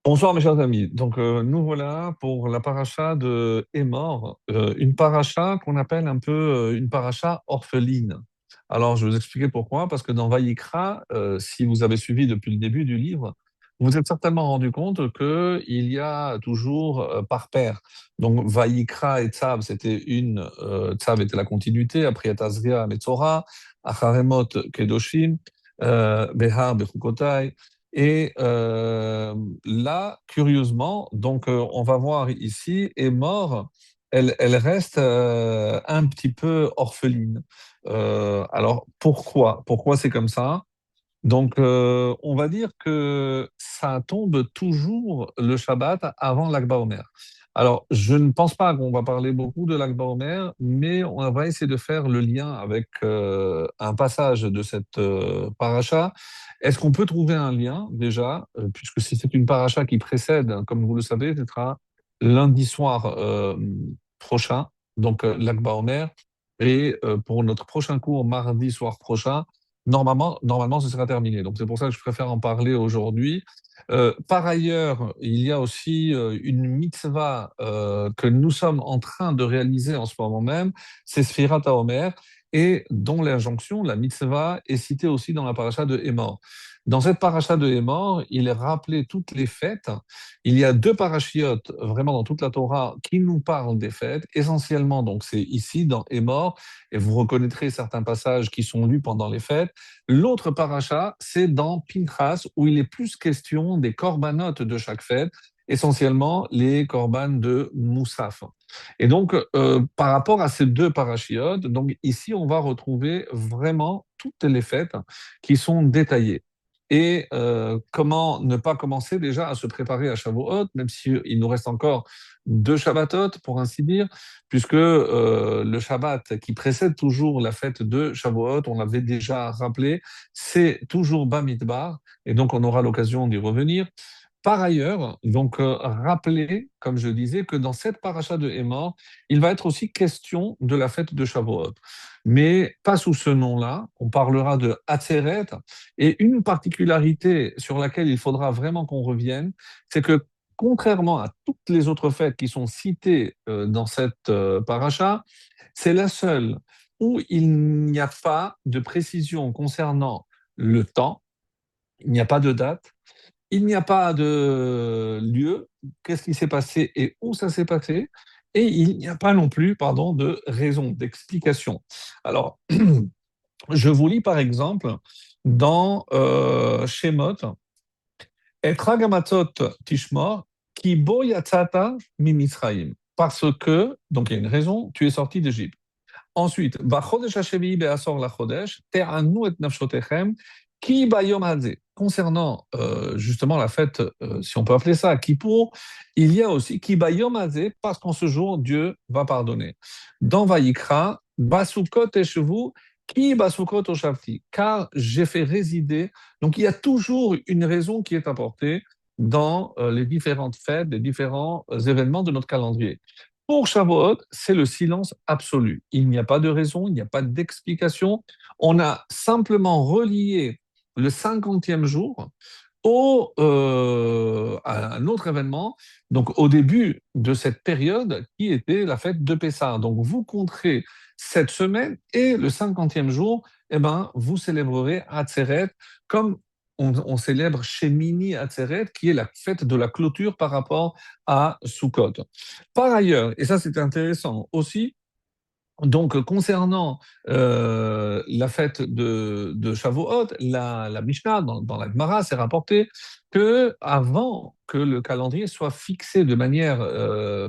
Bonsoir mes chers amis. Nous voilà pour la paracha de Hémor, une paracha qu'on appelle un peu une paracha orpheline. Alors je vais vous expliquer pourquoi, parce que dans Vaïkra, si vous avez suivi depuis le début du livre, vous vous êtes certainement rendu compte qu'il y a toujours par paire. Donc Vaïkra et Tzav, Tzav était la continuité, après il y a Tazria, Metzora, Acharemot, Kedoshim, Behar, Bechukotai. Et là, curieusement, on va voir ici, est mort, elle reste un petit peu orpheline. Alors, pourquoi? Pourquoi c'est comme ça? On va dire que ça tombe toujours le Shabbat avant l'Akba Omer. Alors, je ne pense pas qu'on va parler beaucoup de l'Akba Omer, mais on va essayer de faire le lien avec un passage de cette paracha. Est-ce qu'on peut trouver un lien déjà, puisque si c'est une paracha qui précède, hein, comme vous le savez, ce sera lundi soir prochain, l'Akba Omer, et pour notre prochain cours, mardi soir prochain, normalement, ce sera terminé. Donc, c'est pour ça que je préfère en parler aujourd'hui. Par ailleurs, il y a aussi une mitzvah que nous sommes en train de réaliser en ce moment même, c'est Sfirat HaOmer, et dont l'injonction, la mitzvah, est citée aussi dans la paracha de Hémor. Dans cette paracha de Hémor, il est rappelé toutes les fêtes. Il y a deux parachiotes vraiment dans toute la Torah qui nous parlent des fêtes. Essentiellement, donc c'est ici dans Hémor, et vous reconnaîtrez certains passages qui sont lus pendant les fêtes. L'autre paracha, c'est dans Pinchas, où il est plus question des corbanotes de chaque fête, essentiellement les corbanes de Moussaf. Et donc, par rapport à ces deux parachiotes, donc ici, on va retrouver vraiment toutes les fêtes qui sont détaillées. Et comment ne pas commencer déjà à se préparer à Shavuot, même s'il nous reste encore deux Shabbatot, pour ainsi dire, puisque le Shabbat qui précède toujours la fête de Shavuot, on l'avait déjà rappelé, c'est toujours Bamidbar, et donc on aura l'occasion d'y revenir. Par ailleurs, rappelez, comme je disais, que dans cette paracha de Hémor, il va être aussi question de la fête de Shavuot. Mais pas sous ce nom-là, on parlera de Atzeret, et une particularité sur laquelle il faudra vraiment qu'on revienne, c'est que contrairement à toutes les autres fêtes qui sont citées dans cette paracha, c'est la seule où il n'y a pas de précision concernant le temps, il n'y a pas de date, il n'y a pas de lieu, qu'est-ce qui s'est passé et où ça s'est passé, et il n'y a pas non plus, pardon, de raison, d'explication. Alors, je vous lis par exemple dans Shemot, Etra gamatzot tishmor, ki bo yatzata mi Mitzrayim. Parce que, donc il y a une raison, tu es sorti d'Égypte. Ensuite, Bachodesh Hashevi Be'asor Lachodesh, Te'anu et Nafshotechem, Ki Bayom Hadze. Concernant justement la fête, si on peut appeler ça, Kippour, il y a aussi Ki Bayom Hadze, parce qu'en ce jour, Dieu va pardonner. Dans Vaïkra, Basukot Eshevu, Ki Basukot Oshavti, car j'ai fait résider. Donc il y a toujours une raison qui est apportée dans les différentes fêtes, les différents événements de notre calendrier. Pour Shavuot, c'est le silence absolu. Il n'y a pas de raison, il n'y a pas d'explication. On a simplement relié le 50e jour à un autre événement, donc au début de cette période qui était la fête de Pessah. Donc vous compterez cette semaine et le 50e jour, eh ben, vous célébrerez Atzeret comme on célèbre chez Mini Atzeret, qui est la fête de la clôture par rapport à Sukkot. Par ailleurs, et ça c'est intéressant aussi, donc concernant la fête de Shavuot, la Mishnah dans la Gemara, c'est rapporté que avant que le calendrier soit fixé de manière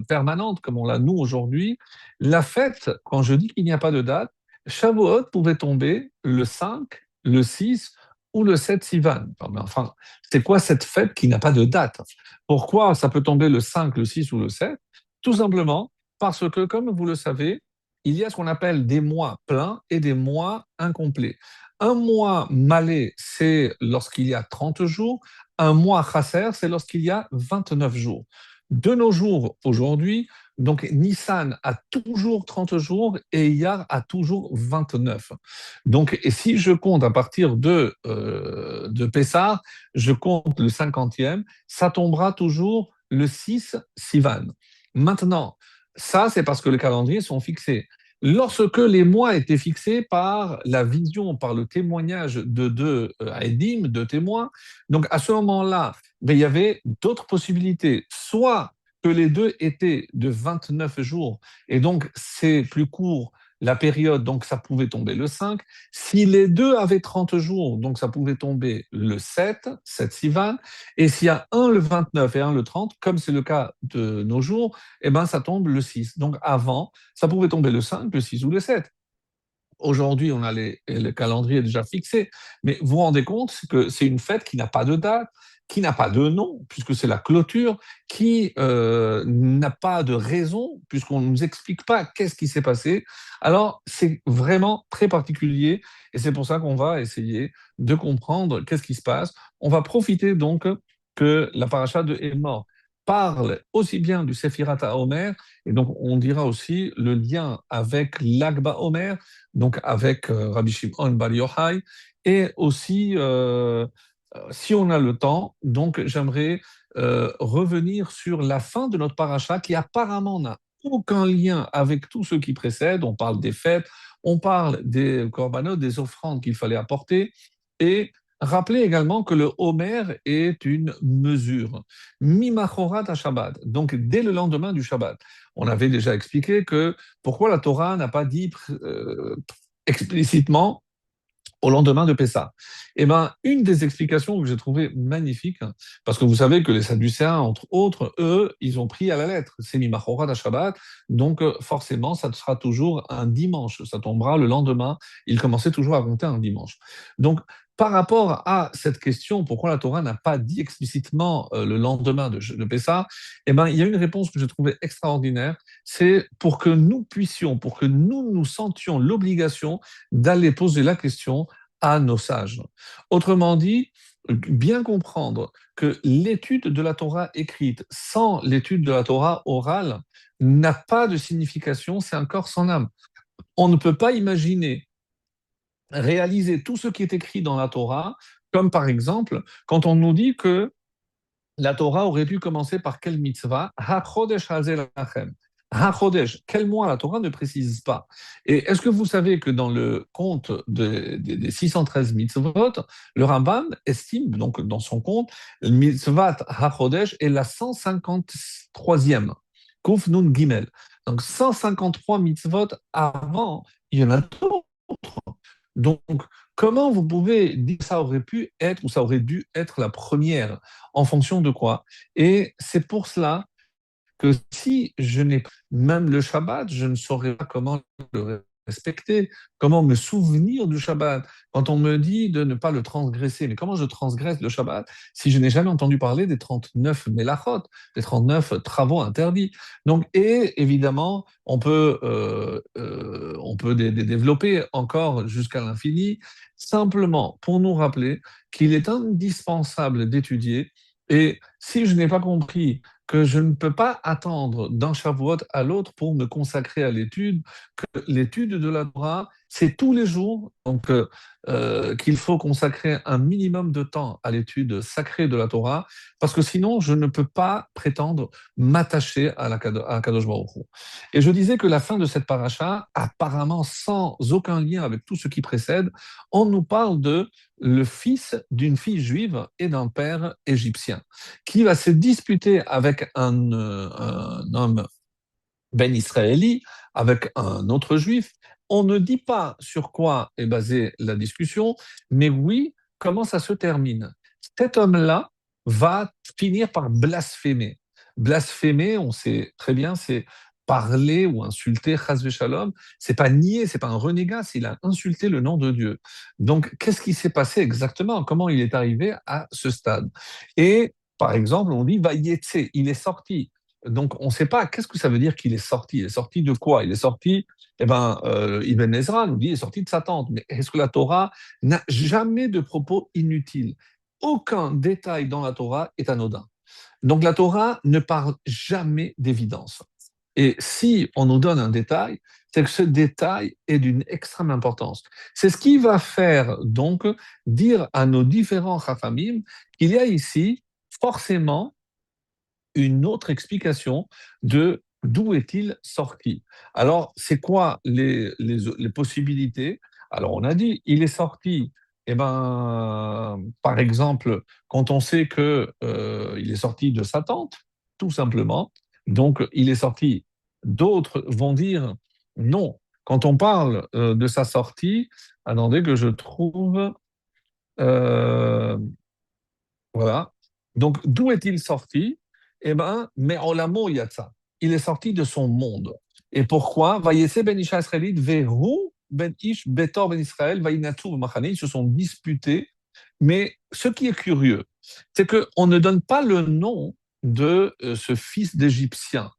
permanente, comme on l'a nous aujourd'hui, la fête, quand je dis qu'il n'y a pas de date, Shavuot pouvait tomber le 5, le 6 ou le 7 Sivan. Enfin, c'est quoi cette fête qui n'a pas de date? Pourquoi ça peut tomber le 5, le 6 ou le 7? Tout simplement parce que, comme vous le savez, il y a ce qu'on appelle des mois pleins et des mois incomplets. Un mois malais, c'est lorsqu'il y a 30 jours. Un mois chasser, c'est lorsqu'il y a 29 jours. De nos jours, aujourd'hui, donc Nissan a toujours 30 jours et Iyar a toujours 29. Donc, et si je compte à partir de Pessah, je compte le 50e, ça tombera toujours le 6 Sivan. Maintenant, ça, c'est parce que les calendriers sont fixés. Lorsque les mois étaient fixés par la vision, par le témoignage de deux Aedim, de témoins, donc à ce moment-là, ben, il y avait d'autres possibilités. Soit que les deux étaient de 29 jours, et donc c'est plus court la période, donc ça pouvait tomber le 5. Si les deux avaient 30 jours, donc ça pouvait tomber le 7, 7 Sivan. Et s'il y a un le 29 et un le 30, comme c'est le cas de nos jours, eh ben ça tombe le 6. Donc avant, ça pouvait tomber le 5, le 6 ou le 7. Aujourd'hui, on a le calendrier déjà fixé, mais vous vous rendez compte que c'est une fête qui n'a pas de date, qui n'a pas de nom, puisque c'est la clôture, qui n'a pas de raison, puisqu'on ne nous explique pas qu'est-ce qui s'est passé. Alors, c'est vraiment très particulier, et c'est pour ça qu'on va essayer de comprendre qu'est-ce qui se passe. On va profiter donc que la paracha de Hémor parle aussi bien du Séphirat à Omer, et donc on dira aussi le lien avec l'Agba Omer, donc avec Rabbi Shimon Bar Yochai, et aussi, si on a le temps, donc j'aimerais revenir sur la fin de notre paracha qui apparemment n'a aucun lien avec tout ce qui précède. On parle des fêtes, on parle des korbanot, des offrandes qu'il fallait apporter, et rappeler également que le Homer est une mesure. Mimachorat à Shabbat, donc dès le lendemain du Shabbat. On avait déjà expliqué que pourquoi la Torah n'a pas dit explicitement au lendemain de Pessah. Eh ben, une des explications que j'ai trouvées magnifique, parce que vous savez que les Sadducéens, entre autres, eux, ils ont pris à la lettre. C'est Mimachora Shabbat, donc forcément, ça sera toujours un dimanche. Ça tombera le lendemain. Ils commençaient toujours à compter un dimanche. Donc, par rapport à cette question, pourquoi la Torah n'a pas dit explicitement le lendemain de Pessah, eh ben, il y a une réponse que j'ai trouvée extraordinaire. C'est pour que nous puissions, pour que nous sentions l'obligation d'aller poser la question à nos sages. Autrement dit, bien comprendre que l'étude de la Torah écrite sans l'étude de la Torah orale n'a pas de signification, c'est un corps sans âme. On ne peut pas imaginer réaliser tout ce qui est écrit dans la Torah, comme par exemple quand on nous dit que la Torah aurait dû commencer par quelle mitzvah? HaChodesh Hazel Lachem. HaChodesh, quel mois la Torah ne précise pas. Et est-ce que vous savez que dans le compte des 613 mitzvot, le Rambam estime, donc dans son compte, mitzvat HaChodesh est la 153e, Kuf Nun Gimel. Donc 153 mitzvot avant, il y en a d'autres. Donc, comment vous pouvez dire que ça aurait pu être ou ça aurait dû être la première en fonction de quoi? Et c'est pour cela que si je n'ai pas même le Shabbat, je ne saurais pas comment le respecter, comment me souvenir du Shabbat. Quand on me dit de ne pas le transgresser, mais comment je transgresse le Shabbat si je n'ai jamais entendu parler des 39 mélachot, des 39 travaux interdits? Donc, et évidemment, on peut développer encore jusqu'à l'infini, simplement pour nous rappeler qu'il est indispensable d'étudier. Et si je n'ai pas compris que je ne peux pas attendre d'un Shavuot à l'autre pour me consacrer à l'étude, que l'étude de la Torah, c'est tous les jours, donc qu'il faut consacrer un minimum de temps à l'étude sacrée de la Torah, parce que sinon, je ne peux pas prétendre m'attacher à Kadosh Baruch Hu. Et je disais que la fin de cette paracha, apparemment sans aucun lien avec tout ce qui précède, on nous parle de le fils d'une fille juive et d'un père égyptien, qui va se disputer avec un homme ben israéli, avec un autre juif. On ne dit pas sur quoi est basée la discussion, mais oui, comment ça se termine. Cet homme-là va finir par blasphémer. Blasphémer, on sait très bien, c'est parler ou insulter, chas shalom, c'est pas nier, c'est pas un renégat, c'est il a insulté le nom de Dieu. Donc, qu'est-ce qui s'est passé exactement? Comment il est arrivé à ce stade? Et par exemple, on dit Vayetse, il est sorti. Donc, on ne sait pas qu'est-ce que ça veut dire qu'il est sorti. Il est sorti de quoi? Il est sorti, eh ben, Ibn Ezra nous dit, il est sorti de sa tente. Mais est-ce que la Torah n'a jamais de propos inutiles? Aucun détail dans la Torah est anodin. Donc la Torah ne parle jamais d'évidence. Et si on nous donne un détail, c'est que ce détail est d'une extrême importance. C'est ce qui va faire donc dire à nos différents Chachamim qu'il y a ici forcément une autre explication de d'où est-il sorti. Alors, c'est quoi les possibilités? Alors, on a dit, il est sorti, eh ben, par exemple, quand on sait que il est sorti de sa tente, tout simplement. Donc, il est sorti. D'autres vont dire non. Quand on parle de sa sortie, attendez que je trouve. euh, voilà. Donc, d'où est-il sorti? Eh bien, mais en l'amour, il y a de ça. Il est sorti de son monde. Et pourquoi? Vayetse ben Isha Israélite, Vehu ben Ish Betor ben Israël, Vayinatur Machane, ils se sont disputés. Mais ce qui est curieux, c'est qu'on ne donne pas le nom de ce fils d'Égyptien.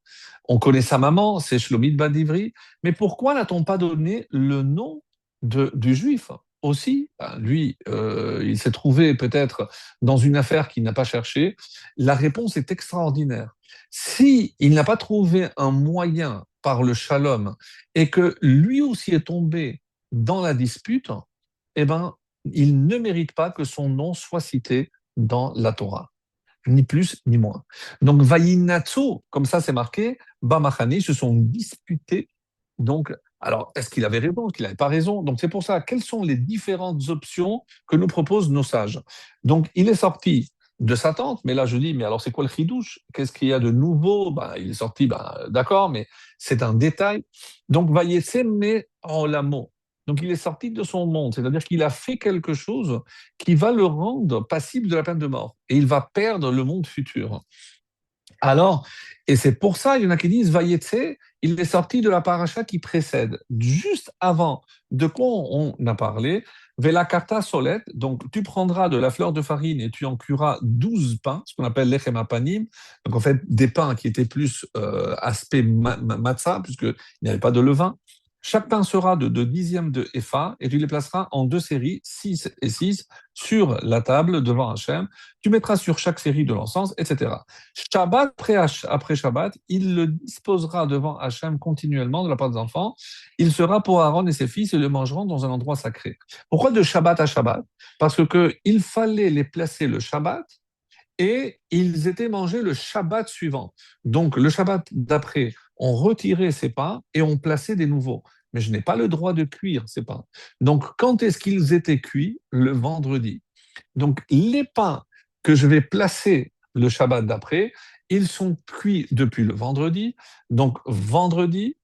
On connaît sa maman, c'est Shlomit Badivri, mais pourquoi n'a-t-on pas donné le nom du juif aussi? Ben, lui, il s'est trouvé peut-être dans une affaire qu'il n'a pas cherchée. La réponse est extraordinaire. Si il n'a pas trouvé un moyen par le shalom et que lui aussi est tombé dans la dispute, eh ben, il ne mérite pas que son nom soit cité dans la Torah ni plus ni moins. Donc, Vayinatsu, comme ça c'est marqué, Bamachani se sont disputés. Donc, alors, est-ce qu'il avait raison, est-ce qu'il n'avait pas raison? Donc, c'est pour ça, quelles sont les différentes options que nous proposent nos sages? Donc, il est sorti de sa tente, mais là je dis, mais alors c'est quoi le chidouche? Qu'est-ce qu'il y a de nouveau? Ben, il est sorti, ben, d'accord, mais c'est un détail. Donc, Vayetse, mais en lamo. Donc, il est sorti de son monde, c'est-à-dire qu'il a fait quelque chose qui va le rendre passible de la peine de mort. Et il va perdre le monde futur. Alors, et c'est pour ça, il y en a qui disent, Vayetse, il est sorti de la paracha qui précède, juste avant de quoi on a parlé, Vela karta solet, donc tu prendras de la fleur de farine et tu en cuiras 12 pains, ce qu'on appelle lechem apanim, donc en fait des pains qui étaient plus aspect matzah, puisqu'il n'y avait pas de levain. Chaque pain sera de dixièmes de epha et tu les placeras en deux séries, 6 et 6, sur la table devant Hachem. Tu mettras sur chaque série de l'encens, etc. Shabbat après Shabbat, il le disposera devant Hachem continuellement de la part des enfants. Il sera pour Aaron et ses fils et le mangeront dans un endroit sacré. Pourquoi de Shabbat à Shabbat? Parce que il fallait les placer le Shabbat et ils étaient mangés le Shabbat suivant. Donc le Shabbat d'après, on retirait ces pains et on plaçait des nouveaux. Mais je n'ai pas le droit de cuire ces pains. Donc quand est-ce qu'ils étaient cuits? Le vendredi. Donc les pains que je vais placer le Shabbat d'après, ils sont cuits depuis le vendredi. Donc vendredi,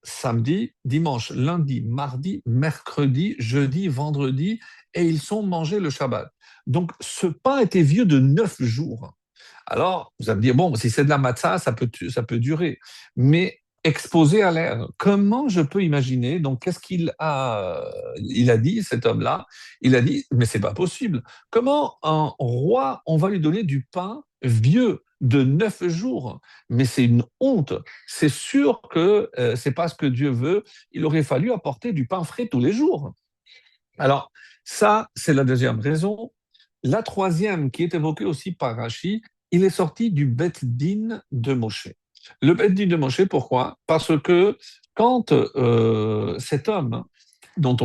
samedi, dimanche, lundi, mardi, mercredi, jeudi, vendredi, et ils sont mangés le Shabbat. Donc ce pain était vieux de 9 jours. Alors, vous allez me dire, bon, si c'est de la matzah, ça peut durer. Mais exposé à l'air, comment je peux imaginer? Donc, qu'est-ce il a dit, cet homme-là? Il a dit, mais c'est pas possible. Comment un roi, on va lui donner du pain vieux de 9 jours? Mais c'est une honte. C'est sûr que c'est pas ce que Dieu veut. Il aurait fallu apporter du pain frais tous les jours. Alors, ça, c'est la deuxième raison. La troisième, qui est évoquée aussi par Rashi, il est sorti du Bet Din de Moshe. Le Bet Din de Moshe, pourquoi? Parce que quand cet homme, dont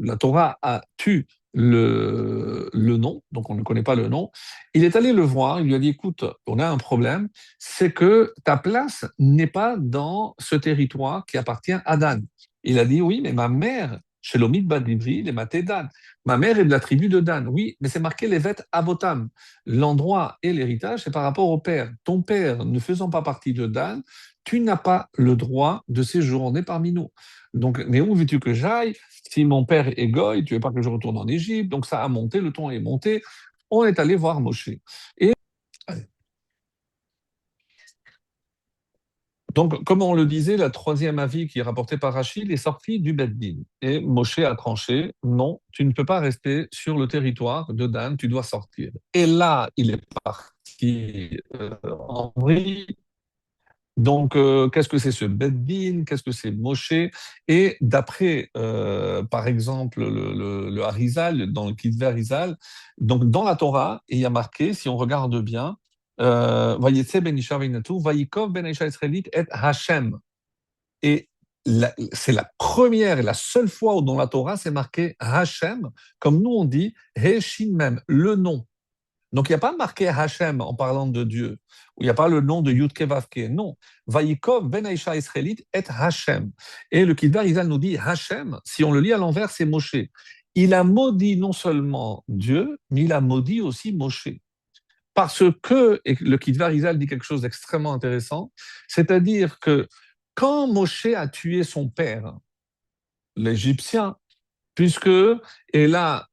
la Torah a tu le nom, donc on ne connaît pas le nom, il est allé le voir, il lui a dit, écoute, on a un problème, c'est que ta place n'est pas dans ce territoire qui appartient à Dan. Il a dit, oui, mais ma mère, Shelomit Badivri, les maté Dan. Ma mère est de la tribu de Dan, oui, mais c'est marqué les vêtes Avotam. L'endroit et l'héritage, c'est par rapport au père. Ton père ne faisant pas partie de Dan, tu n'as pas le droit de séjourner parmi nous. Donc, mais où veux-tu que j'aille? Si mon père est goy, tu veux pas que je retourne en Égypte. Donc ça a monté, le ton est monté. On est allé voir Moshe. Et donc, comme on le disait, la troisième avis qui est rapporté par Rachid est sorti du Beddin. Et Moshe a tranché, non, tu ne peux pas rester sur le territoire de Dan, tu dois sortir. Et là, il est parti en vrille. Donc, qu'est-ce que c'est ce Beddin? Qu'est-ce que c'est Moshe? Et d'après, par exemple, le Harizal, dans le Kitvé Harizal, donc dans la Torah, il y a marqué, si on regarde bien, Vayetze ben Isha veinatu, vayikov ben Isha israélite et Hachem. Et c'est la première et la seule fois où dans la Torah c'est marqué Hachem, comme nous on dit Heshin Mem, le nom. Donc il n'y a pas marqué Hachem en parlant de Dieu, ou il n'y a pas le nom de Yudke Vavke, non. Vayikov ben Aisha israélite et Hachem. Et le Kidbar Izal nous dit Hachem, si on le lit à l'envers, c'est Moshe. Il a maudit non seulement Dieu, mais il a maudit aussi Moshe. Parce que, et le Kidvar Izal dit quelque chose d'extrêmement intéressant, c'est-à-dire que quand Moshe a tué son père, l'Égyptien, puisque, et là,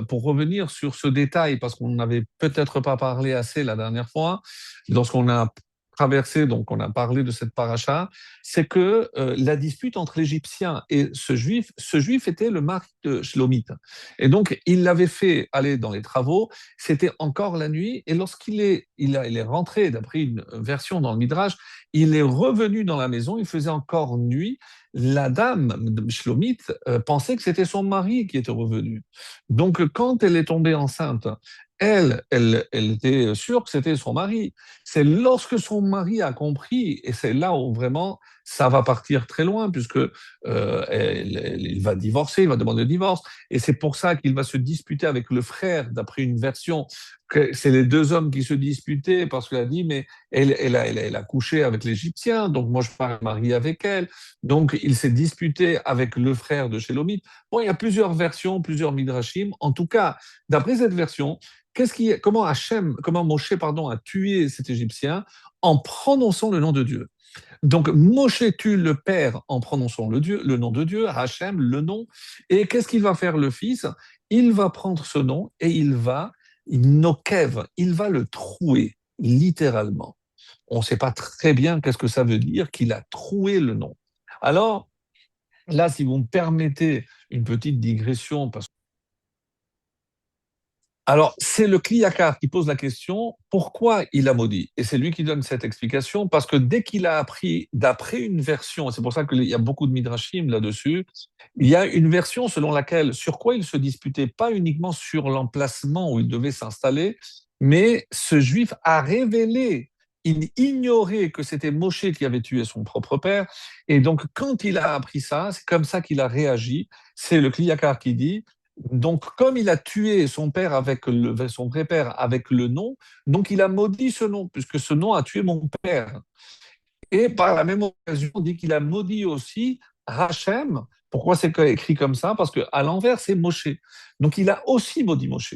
pour revenir sur ce détail, parce qu'on n'avait peut-être pas parlé assez la dernière fois, lorsqu'on a traversé, donc on a parlé de cette paracha, c'est que la dispute entre l'Égyptien et ce juif était le mari de Shlomit. Et donc, il l'avait fait aller dans les travaux, c'était encore la nuit, et lorsqu'il est, il est rentré, d'après une version dans le Midrash, il est revenu dans la maison, il faisait encore nuit, la dame de Shlomit pensait que c'était son mari qui était revenu. Donc, quand elle est tombée enceinte, elle était sûre que c'était son mari. C'est lorsque son mari a compris, et c'est là où vraiment ça va partir très loin, puisque il va divorcer, il va demander le divorce, et c'est pour ça qu'il va se disputer avec le frère, d'après une version, que c'est les deux hommes qui se disputaient, parce qu'il a dit, mais elle a couché avec l'Égyptien, donc moi je pars marier avec elle. Donc, il s'est disputé avec le frère de Shélomith. Bon, il y a plusieurs versions, plusieurs midrashim. En tout cas, d'après cette version, comment Moshe, pardon, a tué cet Égyptien en prononçant le nom de Dieu. Donc, Moshe tue le père en prononçant le nom de Dieu, Hachem, le nom. Et qu'est-ce qu'il va faire le fils? Il va prendre ce nom et il va le trouer, littéralement. On ne sait pas très bien qu'est-ce que ça veut dire qu'il a troué le nom. Alors, là, si vous me permettez une petite digression, alors, c'est le Kliyakar qui pose la question, pourquoi il a maudit? Et c'est lui qui donne cette explication, parce que dès qu'il a appris, d'après une version, et c'est pour ça qu'il y a beaucoup de midrashim là-dessus, il y a une version selon laquelle, sur quoi il se disputait, pas uniquement sur l'emplacement où il devait s'installer, mais ce juif a révélé, il ignorait que c'était Moshe qui avait tué son propre père, et donc quand il a appris ça, c'est comme ça qu'il a réagi, c'est le Kliyakar qui dit, donc, comme il a tué son père son vrai père avec le nom, donc il a maudit ce nom, puisque ce nom a tué mon père. Et par la même occasion, on dit qu'il a maudit aussi Hachem. Pourquoi c'est écrit comme ça? Parce qu'à l'envers, c'est Moshe. Donc il a aussi maudit Moshe.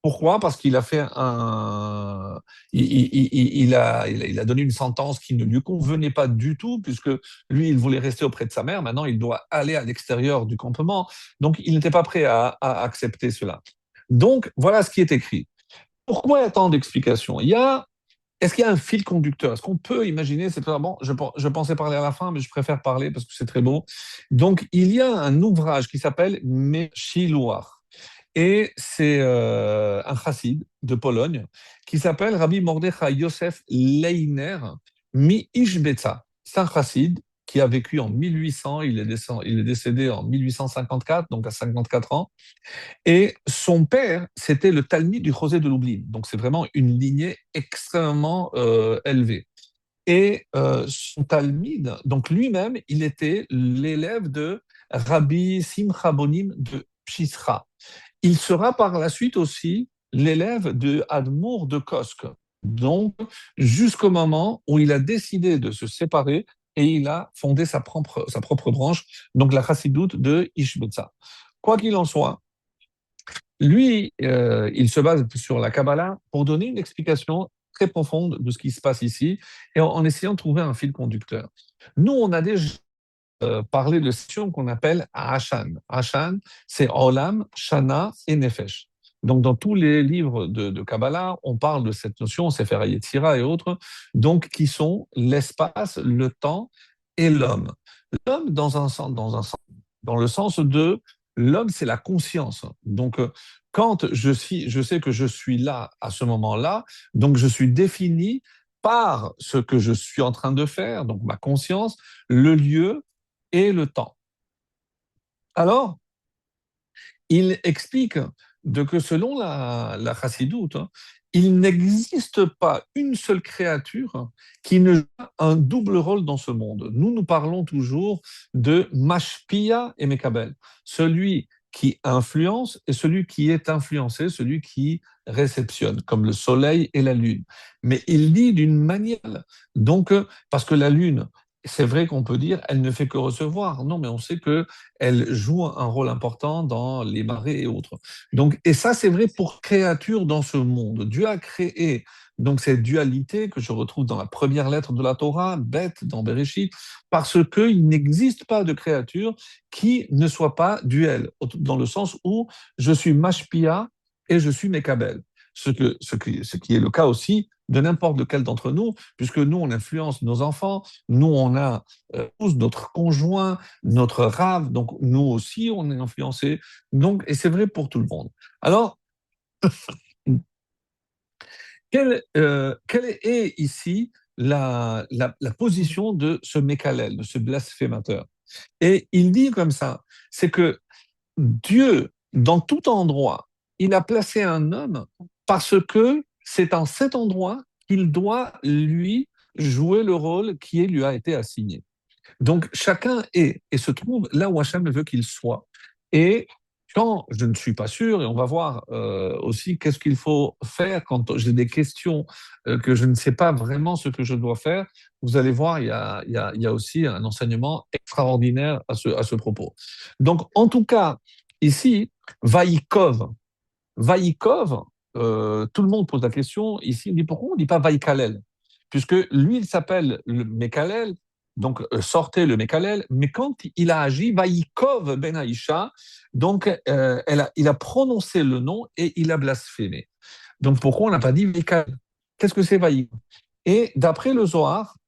Pourquoi? Parce qu'il a fait un, il a donné une sentence qui ne lui convenait pas du tout, puisque lui, il voulait rester auprès de sa mère. Maintenant, il doit aller à l'extérieur du campement. Donc, il n'était pas prêt à accepter cela. Donc, voilà ce qui est écrit. Pourquoi il y a tant d'explications? Est-ce qu'il y a un fil conducteur? Est-ce qu'on peut imaginer, c'est pas bon, je pensais parler à la fin, mais je préfère parler parce que c'est très beau. Donc, il y a un ouvrage qui s'appelle Meshiloach. Et c'est un chassid de Pologne qui s'appelle Rabbi Mordechai Yosef Leiner mi Ishbetza. C'est un chassid qui a vécu en 1800, il est décédé en 1854, donc à 54 ans. Et son père, c'était le Talmud du José de Lublin. Donc c'est vraiment une lignée extrêmement élevée. Et son Talmud, donc lui-même, il était l'élève de Rabbi Simcha Bonim de Pshisra. Il sera par la suite aussi l'élève de Admour de Kosk. Donc, jusqu'au moment où il a décidé de se séparer et il a fondé sa propre branche, donc la chassidoute de Ishbetza. Quoi qu'il en soit, lui, il se base sur la Kabbalah pour donner une explication très profonde de ce qui se passe ici et en essayant de trouver un fil conducteur. Nous, on a déjà parlé de cette notion qu'on appelle Hashan. Hashan, c'est Olam, Shana et Nefesh. Donc, dans tous les livres de Kabbalah, on parle de cette notion, Sefer Yetzira et autres, donc qui sont l'espace, le temps et l'homme. L'homme dans le sens de l'homme, c'est la conscience. Donc, quand je sais que je suis là à ce moment-là, donc je suis défini par ce que je suis en train de faire, donc ma conscience, le lieu et le temps. Alors, il explique que selon la chassidoute, hein, il n'existe pas une seule créature qui ne joue un double rôle dans ce monde. Nous parlons toujours de Mashpia et Mekabel, celui qui influence et celui qui est influencé, celui qui réceptionne, comme le soleil et la lune. Mais il dit d'une manière, donc, parce que la lune, c'est vrai qu'on peut dire, elle ne fait que recevoir. Non, mais on sait que elle joue un rôle important dans les marées et autres. Donc, et ça, c'est vrai pour créatures dans ce monde. Dieu a créé donc cette dualité que je retrouve dans la première lettre de la Torah, bête dans Bereshit, parce qu'il n'existe pas de créature qui ne soit pas duel, dans le sens où je suis mashpia et je suis mekabel. Ce qui est le cas aussi de n'importe lequel d'entre nous, puisque nous, on influence nos enfants, nous, on a tous notre conjoint, notre rave, donc nous aussi, on est influencé. Donc, et c'est vrai pour tout le monde. Alors, quelle est ici la position de ce Mékalel, de ce blasphémateur? Et il dit comme ça, c'est que Dieu, dans tout endroit, il a placé un homme parce que c'est en cet endroit qu'il doit, lui, jouer le rôle qui lui a été assigné. Donc, chacun est et se trouve là où Hachem veut qu'il soit. Et quand je ne suis pas sûr, et on va voir aussi qu'est-ce qu'il faut faire quand j'ai des questions que je ne sais pas vraiment ce que je dois faire, vous allez voir, il y a aussi un enseignement extraordinaire à ce propos. Donc, en tout cas, ici, Vaïkov, Vaïkov, tout le monde pose la question ici, il dit pourquoi on ne dit pas Vaïkalel? Puisque lui, il s'appelle le Mekalel, donc sortez le Mekalel, mais quand il a agi, Vaïkov ben Aïcha, donc il a prononcé le nom et il a blasphémé. Donc pourquoi on n'a pas dit Mekalel? Qu'est-ce que c'est Vaïkov? Et d'après le Zohar,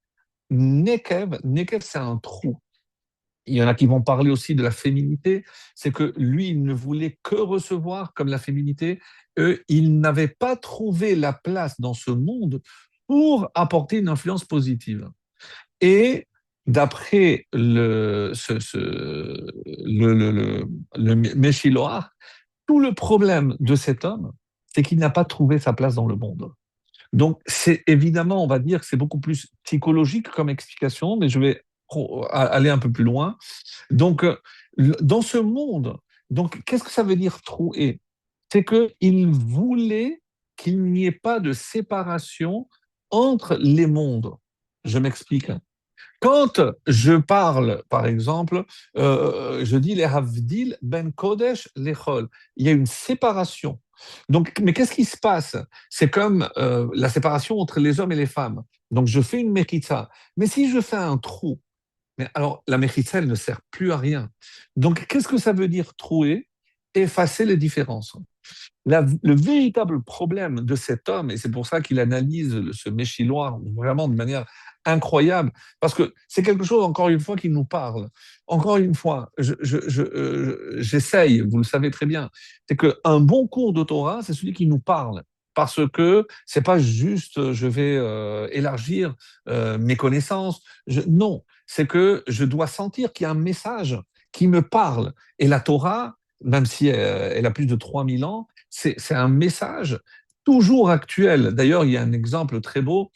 Nekev c'est un trou. Il y en a qui vont parler aussi de la féminité, c'est que lui, il ne voulait que recevoir comme la féminité. Eux, il n'avait pas trouvé la place dans ce monde pour apporter une influence positive. Et d'après le Meshiloach, tout le problème de cet homme, c'est qu'il n'a pas trouvé sa place dans le monde. Donc, c'est évidemment, on va dire que c'est beaucoup plus psychologique comme explication, mais je vais aller un peu plus loin. Donc, dans ce monde, donc, qu'est-ce que ça veut dire trouer? C'est qu'il voulait qu'il n'y ait pas de séparation entre les mondes. Je m'explique. Quand je parle, par exemple, je dis les Havdil ben Kodesh lechol. Il y a une séparation. Donc, mais qu'est-ce qui se passe? C'est comme la séparation entre les hommes et les femmes. Donc, je fais une mechitza. Mais si je fais un trou, mais alors la mechitza, elle ne sert plus à rien. Donc, qu'est-ce que ça veut dire trouer? Effacer les différences. Le véritable problème de cet homme, et c'est pour ça qu'il analyse ce Méchiloir vraiment de manière incroyable, parce que c'est quelque chose, encore une fois, qui nous parle. Encore une fois, j'essaye, vous le savez très bien, c'est qu'un bon cours de Torah, c'est celui qui nous parle. Parce que c'est pas juste je vais élargir mes connaissances. Non, c'est que je dois sentir qu'il y a un message qui me parle. Et la Torah, même si elle a plus de 3000 ans, c'est un message toujours actuel. D'ailleurs, il y a un exemple très beau.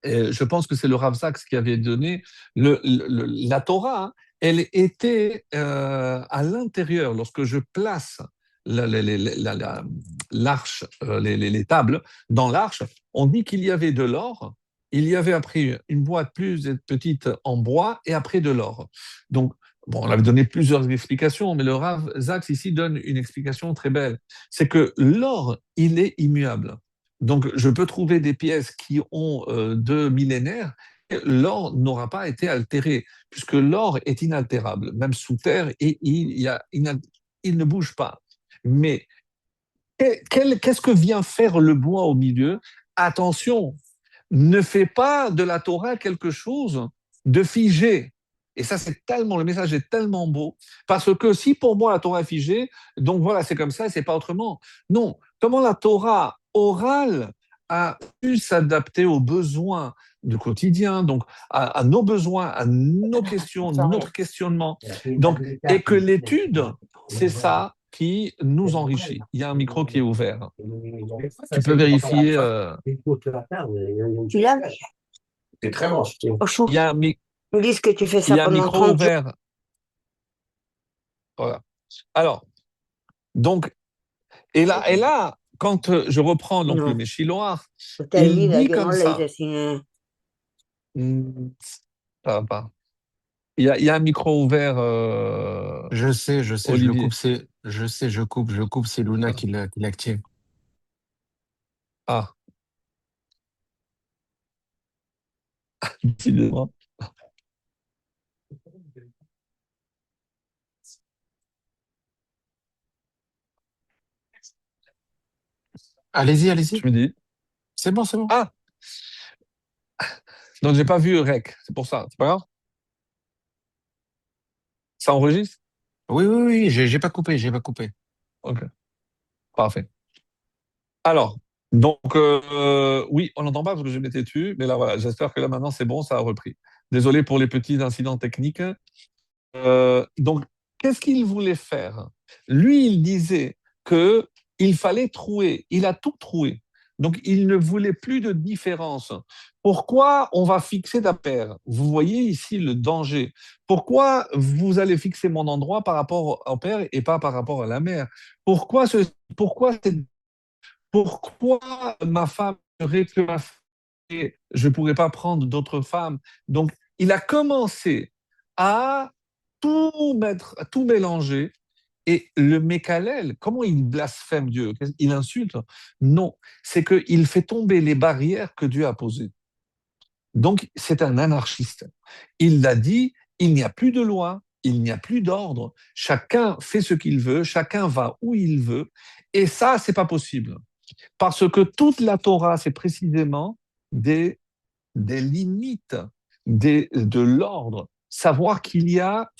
Je pense que c'est le Rav Sachs qui avait donné la Torah. Elle était à l'intérieur. Lorsque je place l'arche, les tables dans l'arche, on dit qu'il y avait de l'or. Il y avait après une boîte plus petite en bois et après de l'or. Donc, bon, on avait donné plusieurs explications, mais le Rav Sachs ici donne une explication très belle. C'est que l'or, il est immuable. Donc, je peux trouver des pièces qui ont 2 millénaires. L'or n'aura pas été altéré, puisque l'or est inaltérable, même sous terre, et il ne bouge pas. Mais qu'est-ce que vient faire le bois au milieu? Attention, ne fais pas de la Torah quelque chose de figé. Et ça, le message est tellement beau, parce que si pour moi la Torah est figée, donc voilà, c'est comme ça, c'est pas autrement. Non, comment la Torah orale a pu s'adapter aux besoins du quotidien, donc à nos besoins, à nos questions, notre questionnement. Donc, et que l'étude, c'est ça, qui nous enrichit. Il y a un micro qui est ouvert. Tu peux vérifier. Tu l'as? C'est très moche. Ochou, Il y a un, ils me disent que tu fais il ça y a un pendant micro 30 jours. ouvert. Voilà. Alors, donc, et là, quand je reprends donc le Non, Meshiloach, Telmi, il la dit comme gueule, là, ils ça. essaient. Hmm, ça va pas. Il y a un micro ouvert, Je sais, je le coupe, Olivier. je coupe, c'est Luna Ah, qui l'active. ah, décidément. Allez-y, allez-y. Je me dis. C'est bon, c'est bon. Ah, donc j'ai pas vu Rec. C'est pour ça. C'est pas grave. Ça enregistre? Oui, oui, oui, j'ai pas coupé, j'ai pas coupé. Ok, parfait. Alors, donc, oui, on n'entend pas parce que je m'étais tu, mais là, voilà, j'espère que là, maintenant, c'est bon, ça a repris. Désolé pour les petits incidents techniques. Donc, qu'est-ce qu'il voulait faire? Lui, il disait que il fallait trouer. Il a tout trouvé. Donc, il ne voulait plus de différence. Pourquoi on va fixer ta paire? Vous voyez ici le danger. Pourquoi vous allez fixer mon endroit par rapport au père et pas par rapport à la mère? Pourquoi pourquoi pourquoi ma femme serait que ma femme et je ne pourrais pas prendre d'autres femmes? Donc, il a commencé à tout mettre, à tout mélanger. Et le Mékalel, comment il blasphème Dieu? Il insulte? Non, c'est qu'il fait tomber les barrières que Dieu a posées. Donc, c'est un anarchiste. Il l'a dit, il n'y a plus de loi, il n'y a plus d'ordre, chacun fait ce qu'il veut, chacun va où il veut, et ça, c'est pas possible. Parce que toute la Torah, c'est précisément des, des limites, de l'ordre. Savoir qu'il y a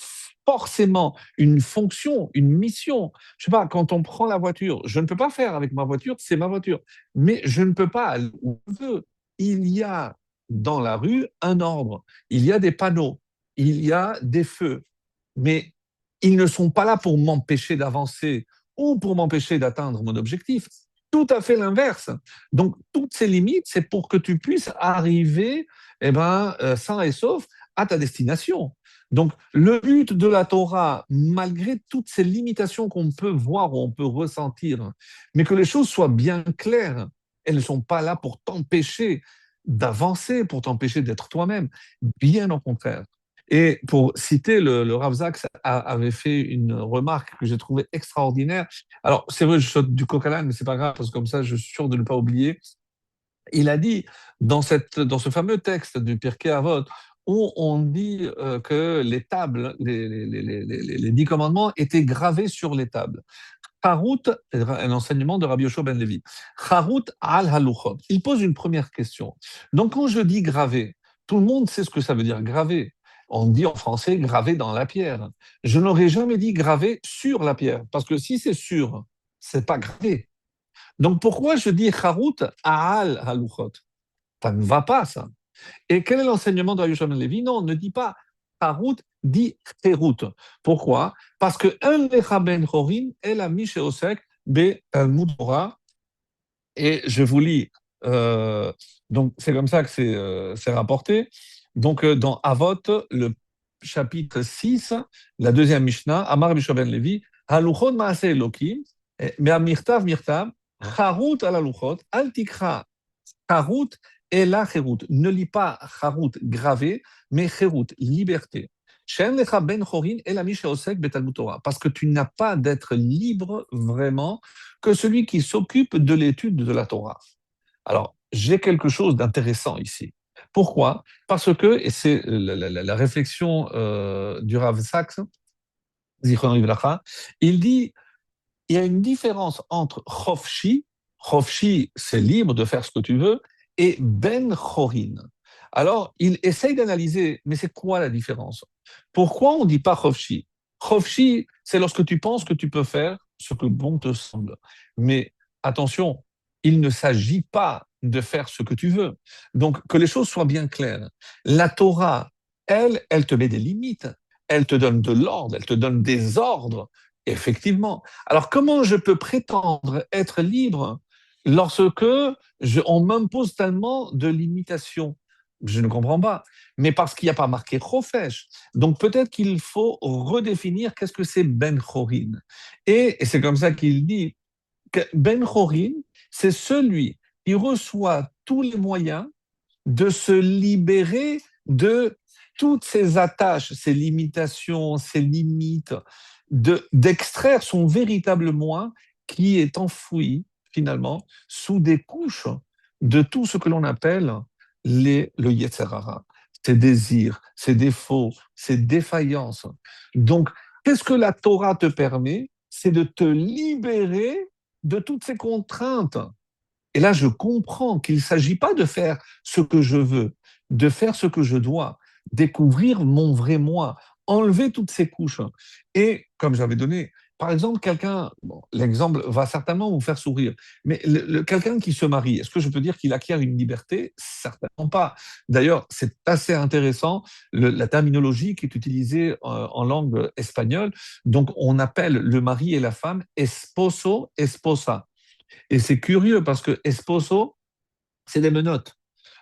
forcément une fonction, une mission. Je sais pas, quand on prend la voiture, je ne peux pas faire avec ma voiture, c'est ma voiture. Mais je ne peux pas aller où je veux. Il y a dans la rue un ordre. Il y a des panneaux. Il y a des feux. Mais ils ne sont pas là pour m'empêcher d'avancer ou pour m'empêcher d'atteindre mon objectif. Tout à fait l'inverse. Donc, toutes ces limites, c'est pour que tu puisses arriver sain et sauf à ta destination. Donc, le but de la Torah, malgré toutes ces limitations qu'on peut voir ou on peut ressentir, mais que les choses soient bien claires, elles ne sont pas là pour t'empêcher d'avancer, pour t'empêcher d'être toi-même. Bien au contraire. Et pour citer, le Rav Zaks avait fait une remarque que j'ai trouvée extraordinaire. Alors, c'est vrai, je saute du coq à l'âne, mais c'est pas grave, parce que comme ça, je suis sûr de ne pas oublier. Il a dit, dans ce fameux texte du Pirkei Avot, où on dit que les tables, les 10 commandements étaient gravés sur les tables. Harut, un enseignement de Rabbi Yoshua ben Levi. Harut al haluchot. Il pose une première question. Donc, quand je dis gravé, tout le monde sait ce que ça veut dire gravé. On dit en français gravé dans la pierre. Je n'aurais jamais dit gravé sur la pierre, parce que si c'est sur, c'est pas gravé. Donc, pourquoi je dis Harut al haluchot? Ça ne va pas, ça. Et quel est l'enseignement de Rabbi Yoshua ben Levi? Non, ne dit pas Harut, dit Cherut. Pourquoi? Parce que un lecha ben chorin est la mishéosek be Talmud Torah. Et je vous lis. Donc, c'est comme ça que c'est rapporté. Donc, dans Avot, le chapitre 6, la deuxième Mishnah, Amar Rabbi Yoshua ben Levi, Haluchot maase Elokim, mais mirtav mirtav, Harut al haluchot, al tikra Harut et la Cherut. Ne lis pas Harut gravé, mais Cherut, liberté. Parce que tu n'as pas d'être libre vraiment que celui qui s'occupe de l'étude de la Torah. Alors, j'ai quelque chose d'intéressant ici. Pourquoi? Parce que, et c'est la réflexion du Rav Sachs, Zichron Livracha, il dit il y a une différence entre Chofshi, Chofshi, c'est libre de faire ce que tu veux, et Ben Chorin. Alors, il essaye d'analyser, mais c'est quoi la différence? Pourquoi on ne dit pas Chofshi? Chofshi, c'est lorsque tu penses que tu peux faire ce que bon te semble. Mais attention, il ne s'agit pas de faire ce que tu veux. Donc, que les choses soient bien claires. La Torah, elle te met des limites, elle te donne de l'ordre, elle te donne des ordres Effectivement. Alors, comment je peux prétendre être libre lorsque on m'impose tellement de limitations? Je ne comprends pas. Mais parce qu'il n'y a pas marqué Chofesh. Donc, peut-être qu'il faut redéfinir qu'est-ce que c'est Ben Chorin. Et c'est comme ça qu'il dit que Ben Chorin, c'est celui qui reçoit tous les moyens de se libérer de toutes ces attaches, ces limitations, ces limites, d'extraire son véritable moi qui est enfoui finalement sous des couches de tout ce que l'on appelle le Yetzer Hara, ses désirs, ses défauts, ses défaillances. Donc, qu'est-ce que la Torah te permet? C'est de te libérer de toutes ces contraintes. Et là, je comprends qu'il ne s'agit pas de faire ce que je veux, de faire ce que je dois, découvrir mon vrai moi, enlever toutes ces couches. Et comme j'avais donné, par exemple, quelqu'un, bon, l'exemple va certainement vous faire sourire, mais quelqu'un qui se marie, est-ce que je peux dire qu'il acquiert une liberté? Certainement pas. D'ailleurs, c'est assez intéressant, la terminologie qui est utilisée en langue espagnole. Donc, on appelle le mari et la femme esposo, esposa. Et c'est curieux parce que esposo, c'est des menottes.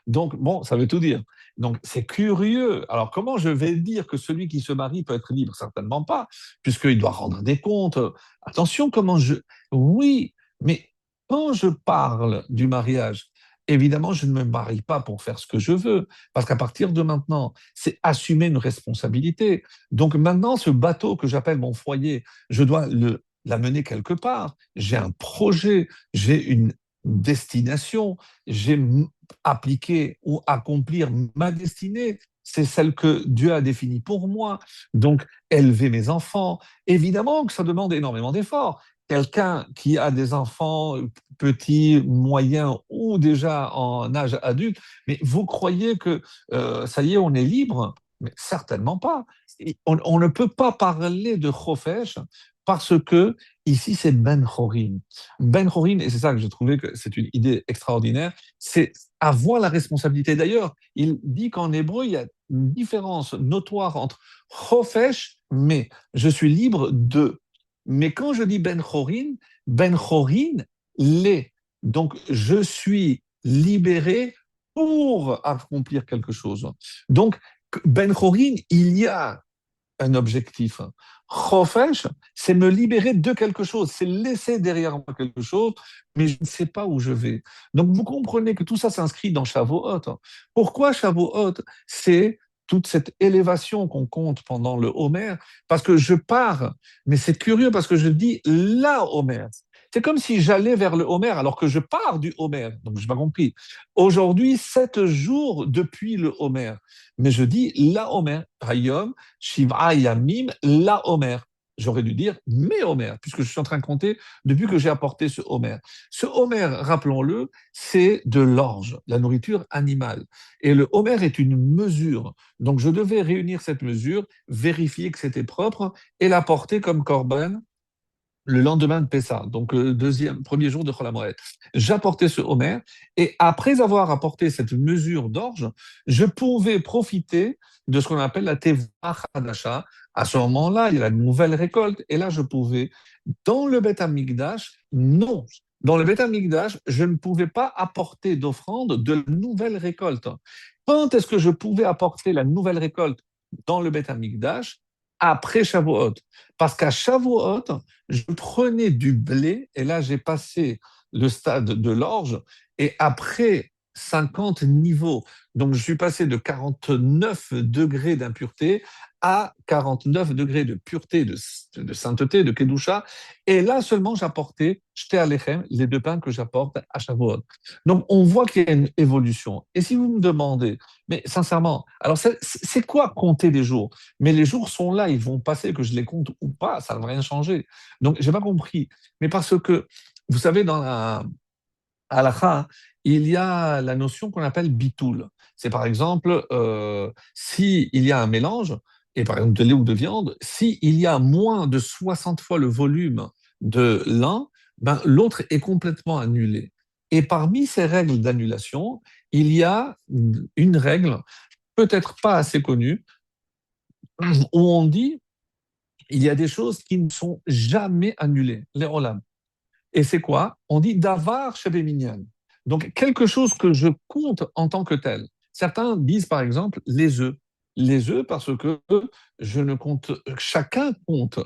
Donc, bon, ça veut tout dire. Donc, c'est curieux. Alors, comment je vais dire que celui qui se marie peut être libre? Certainement pas, puisqu'il doit rendre des comptes. Attention, comment je... Oui, mais quand je parle du mariage, évidemment, je ne me marie pas pour faire ce que je veux, parce qu'à partir de maintenant, c'est assumer une responsabilité. Donc, maintenant, ce bateau que j'appelle mon foyer, je dois l'amener quelque part. J'ai un projet, j'ai une destination, j'ai appliquer ou accomplir ma destinée. C'est celle que Dieu a définie pour moi. Donc, élever mes enfants, évidemment que ça demande énormément d'efforts. Quelqu'un qui a des enfants petits, moyens ou déjà en âge adulte, mais vous croyez que ça y est, on est libre? Mais certainement pas. On ne peut pas parler de Chofesh parce que ici c'est Ben Chorin. Ben Chorin, et c'est ça que j'ai trouvé que c'est une idée extraordinaire, c'est avoir la responsabilité. D'ailleurs, il dit qu'en hébreu, il y a une différence notoire entre Chofesh, mais je suis libre de. Mais quand je dis Ben Chorin l'est. Donc, je suis libéré pour accomplir quelque chose. Donc, Ben Chorin, il y a un objectif. Chofesh, c'est me libérer de quelque chose, c'est laisser derrière moi quelque chose, mais je ne sais pas où je vais. Donc vous comprenez que tout ça s'inscrit dans Shavuot. Pourquoi Shavuot? C'est toute cette élévation qu'on compte pendant le Homer, parce que je pars, mais c'est curieux parce que je dis la Homer. C'est comme si j'allais vers le Homer alors que je pars du Homer. Donc je n'ai pas compris. Aujourd'hui, 7 jours depuis le Homer. Mais je dis la Homer. Hayom, Shiva Yamim, la Homer. J'aurais dû dire mes Homer, puisque je suis en train de compter depuis que j'ai apporté ce Homer. Ce Homer, rappelons-le, c'est de l'orge, la nourriture animale. Et le Homer est une mesure. Donc je devais réunir cette mesure, vérifier que c'était propre et l'apporter comme korban le lendemain de Pessah, donc le premier jour de Chol HaMoed. J'apportais ce Homer, et après avoir apporté cette mesure d'orge, je pouvais profiter de ce qu'on appelle la Teva Hadasha. À ce moment-là, il y a la nouvelle récolte, et là, je pouvais, dans le Beth Amikdash, non. Dans le Beth Amikdash, je ne pouvais pas apporter d'offrande de la nouvelle récolte. Quand est-ce que je pouvais apporter la nouvelle récolte dans le Beth Amikdash? Après Shavuot. Parce qu'à Shavuot, je prenais du blé, et là j'ai passé le stade de l'orge, et après 50 niveaux, donc je suis passé de 49 degrés d'impureté à 49 degrés de pureté, de sainteté, de kedusha, et là seulement j'apportais shté alechem, les 2 pains que j'apporte à Shavuot. Donc on voit qu'il y a une évolution. Et si vous me demandez, mais sincèrement, alors c'est quoi compter les jours? Mais les jours sont là, ils vont passer, que je les compte ou pas, ça ne va rien changer. Donc, j'ai pas compris. Mais parce que, vous savez, dans la halakha, il y a la notion qu'on appelle bitoul. C'est par exemple, si il y a un mélange, et par exemple de lait ou de viande, si il y a moins de 60 fois le volume de l'un, ben, l'autre est complètement annulé. Et parmi ces règles d'annulation, il y a une règle, peut-être pas assez connue, où on dit il y a des choses qui ne sont jamais annulées, les olam. Et c'est quoi? On dit davar shebe minyan. Donc, quelque chose que je compte en tant que tel. Certains disent, par exemple, les œufs. Les œufs, parce que je ne compte, chacun compte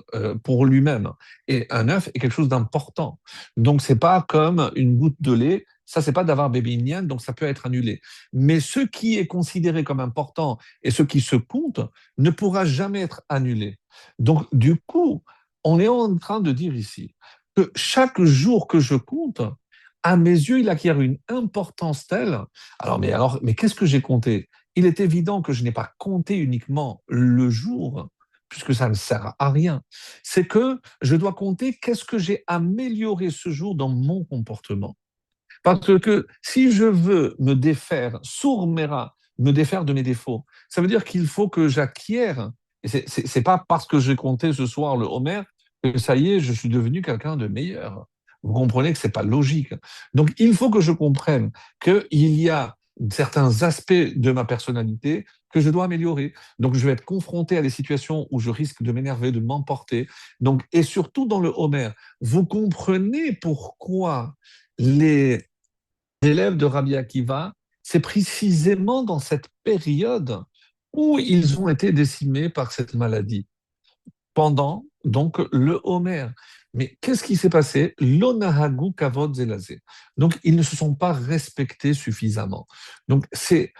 pour lui-même. Et un œuf est quelque chose d'important. Donc, c'est pas comme une goutte de lait. Ça, c'est pas d'avoir bébé minyan, donc ça peut être annulé. Mais ce qui est considéré comme important et ce qui se compte ne pourra jamais être annulé. Donc, du coup, on est en train de dire ici que chaque jour que je compte, à mes yeux, il acquiert une importance telle. Mais qu'est-ce que j'ai compté? Il est évident que je n'ai pas compté uniquement le jour, puisque ça ne sert à rien. C'est que je dois compter qu'est-ce que j'ai amélioré ce jour dans mon comportement. Parce que si je veux me défaire, sourmera, me défaire de mes défauts, ça veut dire qu'il faut que j'acquière. Et c'est pas parce que j'ai compté ce soir le Homer que ça y est, je suis devenu quelqu'un de meilleur. Vous comprenez que c'est pas logique. Donc il faut que je comprenne qu'il y a certains aspects de ma personnalité que je dois améliorer. Donc je vais être confronté à des situations où je risque de m'énerver, de m'emporter. Donc et surtout dans le Homer, vous comprenez pourquoi les élèves de Rabbi Akiva, c'est précisément dans cette période où ils ont été décimés par cette maladie, pendant donc le Homer. Mais qu'est-ce qui s'est passé? L'onahagu kavod zelazé. Donc, ils ne se sont pas respectés suffisamment. Donc, c'est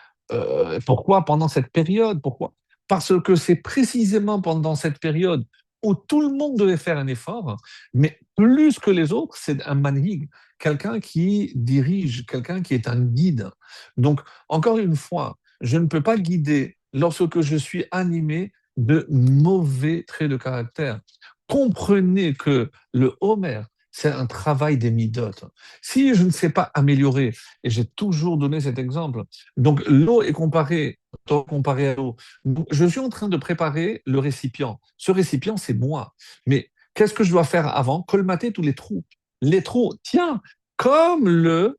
pourquoi pendant cette période? Pourquoi? Parce que c'est précisément pendant cette période où tout le monde devait faire un effort, mais plus que les autres, c'est un manhig, quelqu'un qui dirige, quelqu'un qui est un guide. Donc, encore une fois, je ne peux pas guider lorsque je suis animé de mauvais traits de caractère. Comprenez que le Homer, c'est un travail des midotes. Si je ne sais pas améliorer, et j'ai toujours donné cet exemple, donc l'eau est comparée à l'eau. Donc, je suis en train de préparer le récipient. Ce récipient, c'est moi. Mais qu'est-ce que je dois faire avant? Colmater tous les trous. Les trous, tiens, comme le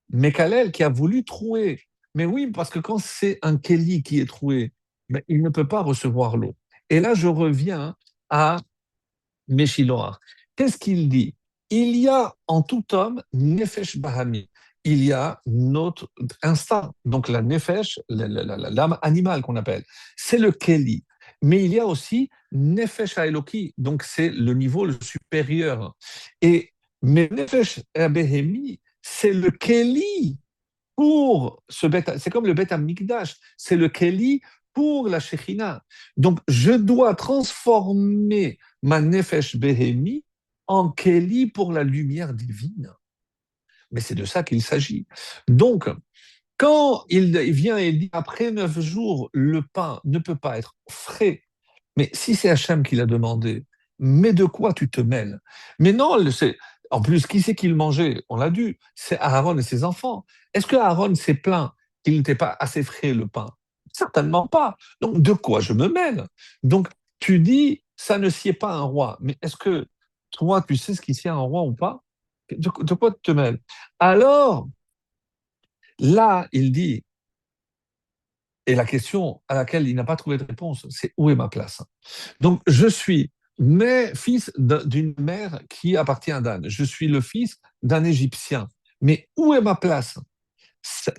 Mekalel qui a voulu trouer. Mais oui, parce que quand c'est un Kelly qui est troué, mais il ne peut pas recevoir l'eau. Et là, je reviens à Meshiloach. Qu'est-ce qu'il dit? Il y a en tout homme Nefesh Bahami. Il y a notre instinct, donc la Nefesh, l'âme animale qu'on appelle. C'est le Keli. Mais il y a aussi Nefesh Haeloki, donc c'est le niveau le supérieur. Et mais Nefesh Behemi, c'est le Keli pour ce bête, c'est comme le bête Mikdash, c'est le Keli pour la Shekhinah. Donc, je dois transformer ma Nefesh Behemi en Keli pour la lumière divine. Mais c'est de ça qu'il s'agit. Donc, quand il vient et dit après 9 jours, le pain ne peut pas être frais, mais si c'est Hachem qui l'a demandé, mais de quoi tu te mêles? Mais non, en plus, qui c'est qui le mangeait? On l'a dû, c'est Aaron et ses enfants. Est-ce que Aaron s'est plaint qu'il n'était pas assez frais le pain? Certainement pas. Donc, de quoi je me mêle? Donc, tu dis, ça ne sied pas un roi. Mais est-ce que toi, tu sais ce qui sied un roi ou pas? De quoi tu te mêles? Alors, là, il dit, et la question à laquelle il n'a pas trouvé de réponse, c'est où est ma place? Donc, je suis fils d'une mère qui appartient à Dan. Je suis le fils d'un Égyptien. Mais où est ma place?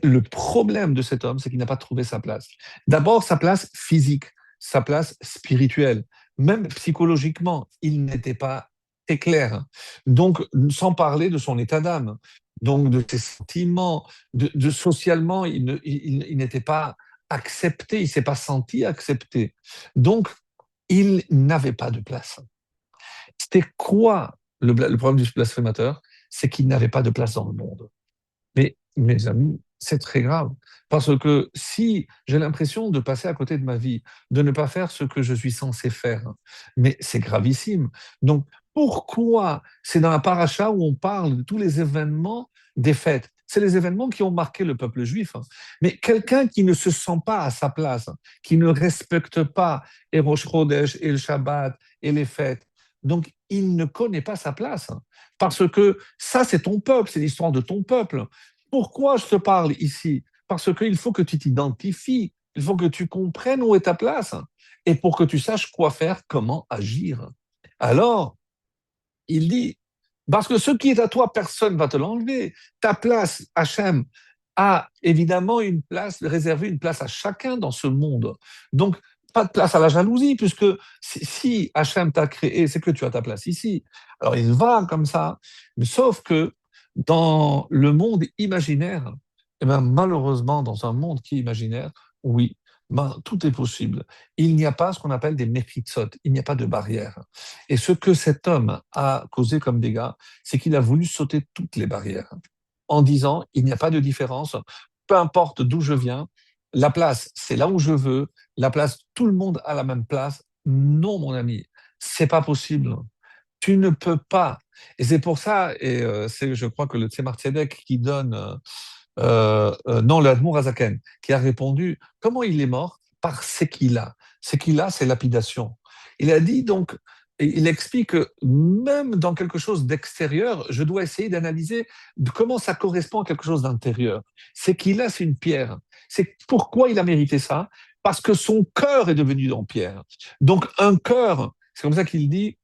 Le problème de cet homme, c'est qu'il n'a pas trouvé sa place. D'abord, sa place physique, sa place spirituelle. Même psychologiquement, il n'était pas très clair. Donc, sans parler de son état d'âme, donc de ses sentiments, socialement, il n'était pas accepté, il ne s'est pas senti accepté. Donc, il n'avait pas de place. C'était quoi le problème du blasphémateur? C'est qu'il n'avait pas de place dans le monde. Mais mes amis, c'est très grave. Parce que si j'ai l'impression de passer à côté de ma vie, de ne pas faire ce que je suis censé faire, mais c'est gravissime. Donc, pourquoi c'est dans la paracha où on parle de tous les événements des fêtes? C'est les événements qui ont marqué le peuple juif. Mais quelqu'un qui ne se sent pas à sa place, qui ne respecte pas et Rosh Chodesh et le Shabbat et les fêtes, donc il ne connaît pas sa place. Parce que ça, c'est ton peuple, c'est l'histoire de ton peuple. Pourquoi je te parle ici? Parce qu'il faut que tu t'identifies, il faut que tu comprennes où est ta place. et pour que tu saches quoi faire, comment agir. Alors, il dit, parce que ce qui est à toi, personne ne va te l'enlever. Ta place, Hachem, a évidemment une place, réservé une place à chacun dans ce monde. Donc, pas de place à la jalousie, puisque si Hachem t'a créé, c'est que tu as ta place ici. Alors, il va comme ça, mais sauf que dans le monde imaginaire, eh ben, malheureusement, dans un monde qui est imaginaire, oui, ben, tout est possible. Il n'y a pas ce qu'on appelle des méfitzot, il n'y a pas de barrière. Et ce que cet homme a causé comme dégâts, c'est qu'il a voulu sauter toutes les barrières en disant il n'y a pas de différence, peu importe d'où je viens, la place, c'est là où je veux, la place, tout le monde a la même place. Non, mon ami, c'est pas possible. Tu ne peux pas. Et c'est pour ça, et c'est, je crois que le Tzemar Tzedek qui donne, non, le Admour Azaken, qui a répondu, comment il est mort? Par Sekila. Sekila, c'est lapidation. Il a dit donc, il explique que même dans quelque chose d'extérieur, je dois essayer d'analyser comment ça correspond à quelque chose d'intérieur. Sekila, c'est une pierre. C'est pourquoi il a mérité ça? Parce que son cœur est devenu en pierre. Donc un cœur, c'est comme ça qu'il dit,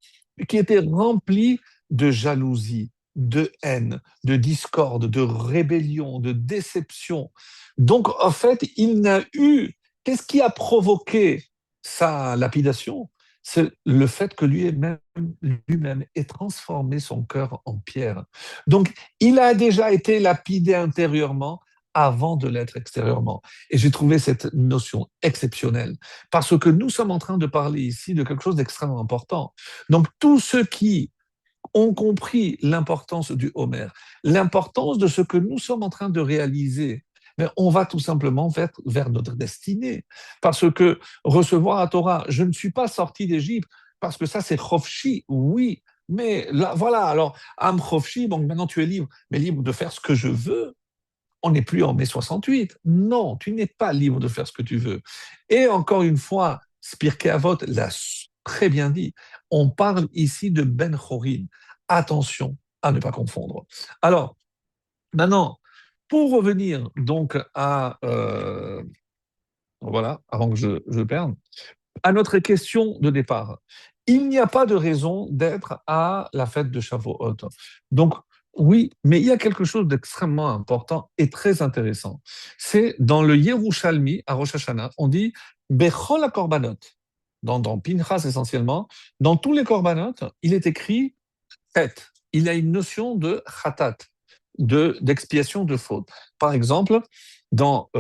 qui était rempli de jalousie, de haine, de discorde, de rébellion, de déception. Donc, en fait, il n'a eu... Qu'est-ce qui a provoqué sa lapidation? C'est le fait que lui-même ait transformé son cœur en pierre. Donc, il a déjà été lapidé intérieurement avant de l'être extérieurement. Et j'ai trouvé cette notion exceptionnelle, parce que nous sommes en train de parler ici de quelque chose d'extrêmement important. Donc, tous ceux qui ont compris l'importance du Homer, l'importance de ce que nous sommes en train de réaliser, mais on va tout simplement vers notre destinée. Parce que recevoir la Torah, je ne suis pas sorti d'Égypte, parce que ça c'est Chofshi, oui, mais là, voilà, alors, Am Chofshi, donc maintenant tu es libre, mais libre de faire ce que je veux. On n'est plus en mai 68. Non, tu n'es pas libre de faire ce que tu veux. Et encore une fois, Pirkei Avot l'a très bien dit. On parle ici de Ben Chorin. Attention à ne pas confondre. Alors, maintenant, pour revenir donc à voilà, avant que je perde, à notre question de départ. Il n'y a pas de raison d'être à la fête de Shavuot. Donc, oui, mais il y a quelque chose d'extrêmement important et très intéressant. C'est dans le Yerushalmi, à Rosh Hashanah, on dit Bechol HaKorbanot. Dans Pinchas essentiellement, dans tous les korbanot, il est écrit fête. Il y a une notion de khatat, d'expiation de faute. Par exemple, dans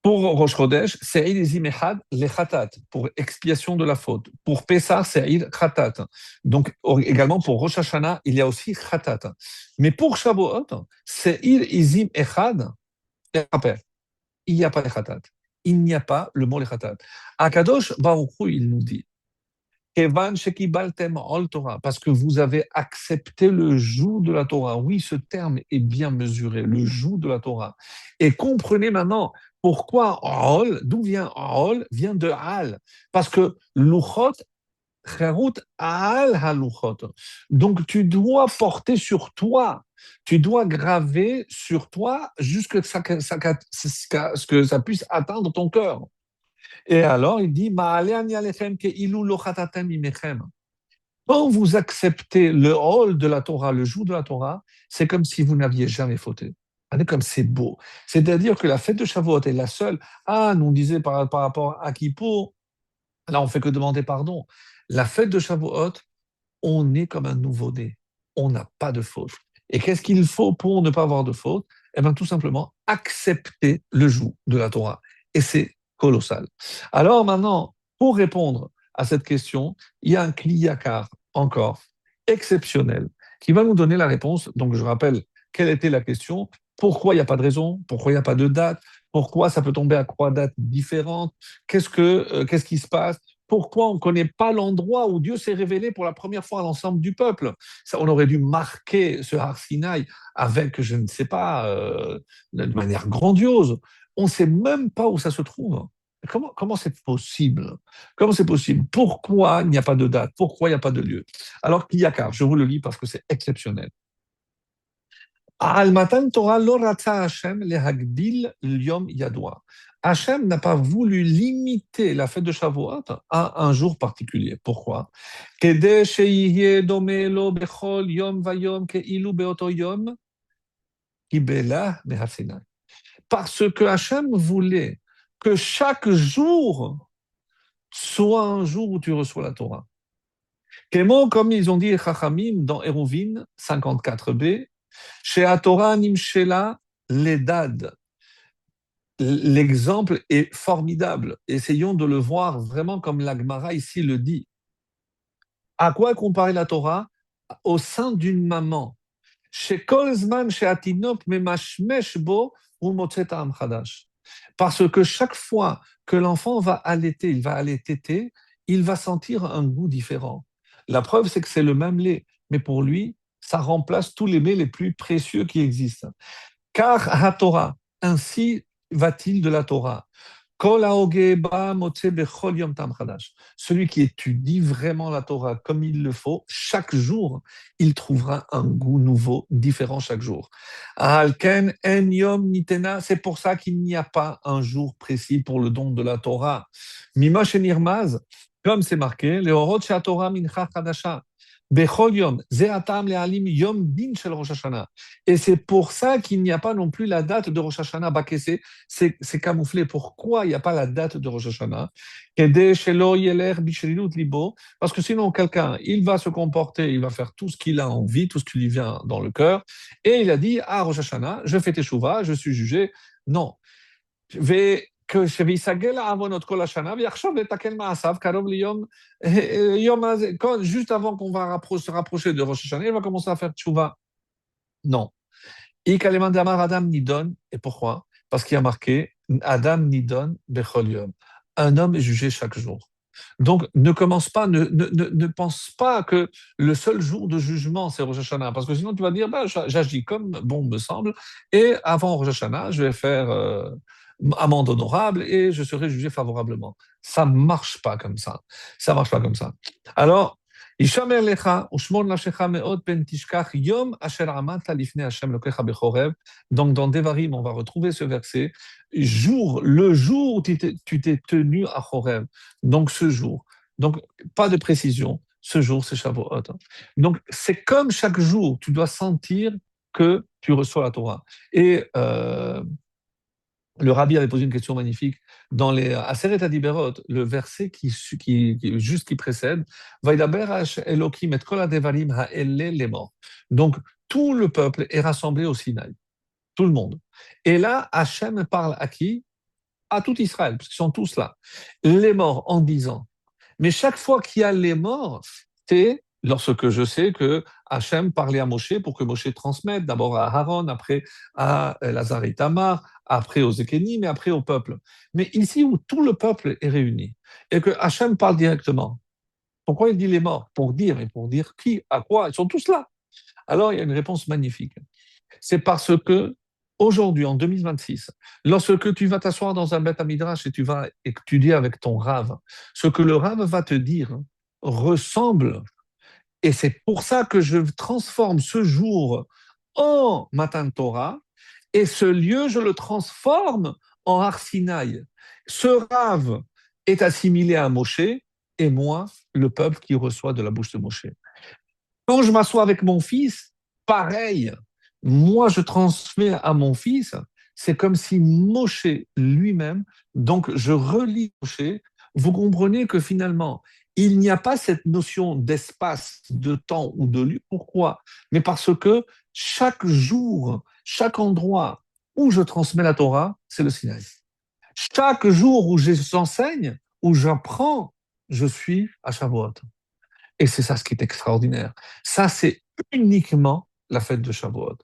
pour Rosh Chodesh, c'est Eid Ezim Echad le Khatat, pour expiation de la faute. Pour Pessah, c'est Eid Khatat. Donc, également pour Rosh Hashanah, il y a aussi Khatat. Mais pour Shavuot, c'est Eid Ezim Echad, et rappel, il n'y a pas de Khatat. Il n'y a pas le mot le Khatat. Akadosh Baruch Hu, il nous dit, Kevan shekibaltem ol Torah, parce que vous avez accepté le joug de la Torah. Oui, ce terme est bien mesuré, le joug de la Torah. Et comprenez maintenant pourquoi ol, d'où vient ol, vient de al. Parce que luchot, cherut al haluchot. Donc tu dois porter sur toi, tu dois graver sur toi jusqu'à ce que ça puisse atteindre ton cœur. Et alors, il dit, quand vous acceptez le hall de la Torah, le joug de la Torah, c'est comme si vous n'aviez jamais fauté. Regardez comme c'est beau. C'est-à-dire que la fête de Shavuot est la seule. Ah, nous on disait par rapport à Kippour, là on fait que demander pardon. La fête de Shavuot, on est comme un nouveau-né. On n'a pas de faute. Et qu'est-ce qu'il faut pour ne pas avoir de faute? Eh bien, tout simplement, accepter le joug de la Torah. Et c'est colossal. Alors maintenant, pour répondre à cette question, il y a un kliyakar encore exceptionnel qui va nous donner la réponse. Donc, je rappelle quelle était la question. Pourquoi il n'y a pas de raison? Pourquoi il n'y a pas de date? Pourquoi ça peut tomber à 3 dates différentes? Qu'est-ce qui se passe? Pourquoi on ne connaît pas l'endroit où Dieu s'est révélé pour la première fois à l'ensemble du peuple? Ça, on aurait dû marquer ce Har Sinaï avec, je ne sais pas, de manière grandiose. On ne sait même pas où ça se trouve. Comment c'est possible? Comment c'est possible? Pourquoi il n'y a pas de date? Pourquoi il n'y a pas de lieu? Alors qu'il y a car, je vous le lis parce que c'est exceptionnel. Al Matan Torah lo ratza Hashem lehagdil l'yom yadua. Hachem n'a pas voulu limiter la fête de Shavuot à un jour particulier. Pourquoi? Kede sheyihyeh domeh lo bechol yom vayom keilu beoto yom kibela me'ar Sinai. Parce que Hachem voulait que chaque jour soit un jour où tu reçois la Torah. Kémo, comme ils ont dit les Chachamim dans Eruvin 54b, chez Torah Nimshela Ledad. L'exemple est formidable. Essayons de le voir vraiment comme la Gemara ici le dit. À quoi comparer la Torah? Au sein d'une maman. Chez Kolzman, chez Atinop, Memashmesh Bo, ou Motset Am Chadash. Parce que chaque fois que l'enfant va allaiter, il va aller téter, il va sentir un goût différent. La preuve, c'est que c'est le même lait, mais pour lui, ça remplace tous les laits les plus précieux qui existent. Car la Torah, ainsi va-t-il de la Torah. Celui qui étudie vraiment la Torah comme il le faut, chaque jour, il trouvera un goût nouveau, différent chaque jour. C'est pour ça qu'il n'y a pas un jour précis pour le don de la Torah. Mimosh et Nirmaz, comme c'est marqué, le Torah mincha chadasha. Bechol Yom, Zeatam Lealim Yom Din Shel Rosh Hashanah. Et c'est pour ça qu'il n'y a pas non plus la date de Rosh Hashanah. C'est camouflé. Pourquoi il n'y a pas la date de Rosh Hashanah? Parce que sinon, quelqu'un, il va se comporter, il va faire tout ce qu'il a envie, tout ce qui lui vient dans le cœur. Et il a dit, ah, Rosh Hashanah, je fais teshuva, je suis jugé. Non. Quand, juste avant qu'on va se rapprocher de Rosh Hashanah, il va commencer à faire tchouva. Non. Adam Nidon. Et pourquoi? Parce qu'il y a marqué Adam Nidon Bechol Yom. Un homme est jugé chaque jour. Donc, ne pense pas que le seul jour de jugement, c'est Rosh Hashanah. Parce que sinon, tu vas dire, bah, j'agis comme bon me semble, et avant Rosh Hashanah, je vais faire amende honorable et je serai jugé favorablement. Ça ne marche pas comme ça. Ça marche pas comme ça. Alors, Ishamer lecha, ushmon lashecha meod ben tishkach yom asher amata lifnei Hashem lokecha bechorev. Donc, dans Devarim, on va retrouver ce verset. Le jour où tu t'es tenu à Chorev. Donc, ce jour. Donc, pas de précision. Ce jour, c'est Shavuot. Donc, c'est comme chaque jour, tu dois sentir que tu reçois la Torah. Et le rabbi avait posé une question magnifique. Dans les Aseret Adiberot, le verset qui précède, Vaidaber Elohim et kol hadevarim ha'ele lemor. Donc, tout le peuple est rassemblé au Sinaï. Tout le monde. Et là, Hachem parle à qui? À tout Israël, parce qu'ils sont tous là. Les morts en disant. Mais chaque fois qu'il y a les morts, c'est lorsque je sais que Hachem parlait à Moshe pour que Moshe transmette, d'abord à Aaron, après à Lazare et Tamar, après aux Ékénim, et après au peuple. Mais ici où tout le peuple est réuni, et que Hachem parle directement, pourquoi il dit les morts? Pour dire qui, à quoi? Ils sont tous là. Alors il y a une réponse magnifique. C'est parce que aujourd'hui, en 2026, lorsque tu vas t'asseoir dans un Beth Midrash et tu vas étudier avec ton Rav, ce que le Rav va te dire ressemble, et c'est pour ça que je transforme ce jour en Matan Torah, et ce lieu, je le transforme en Har Sinaï. Ce Rav est assimilé à Moshe, et moi, le peuple qui reçoit de la bouche de Moshe. Quand je m'assois avec mon fils, pareil. Moi, je transmets à mon fils, c'est comme si Moshe lui-même, donc je relis Moshe, vous comprenez que finalement, il n'y a pas cette notion d'espace, de temps ou de lieu. Pourquoi? Mais parce que chaque jour, chaque endroit où je transmets la Torah, c'est le Sinaï. Chaque jour où j'enseigne, où j'apprends, je suis à Shavuot. Et c'est ça ce qui est extraordinaire. Ça, c'est uniquement la fête de Shavuot.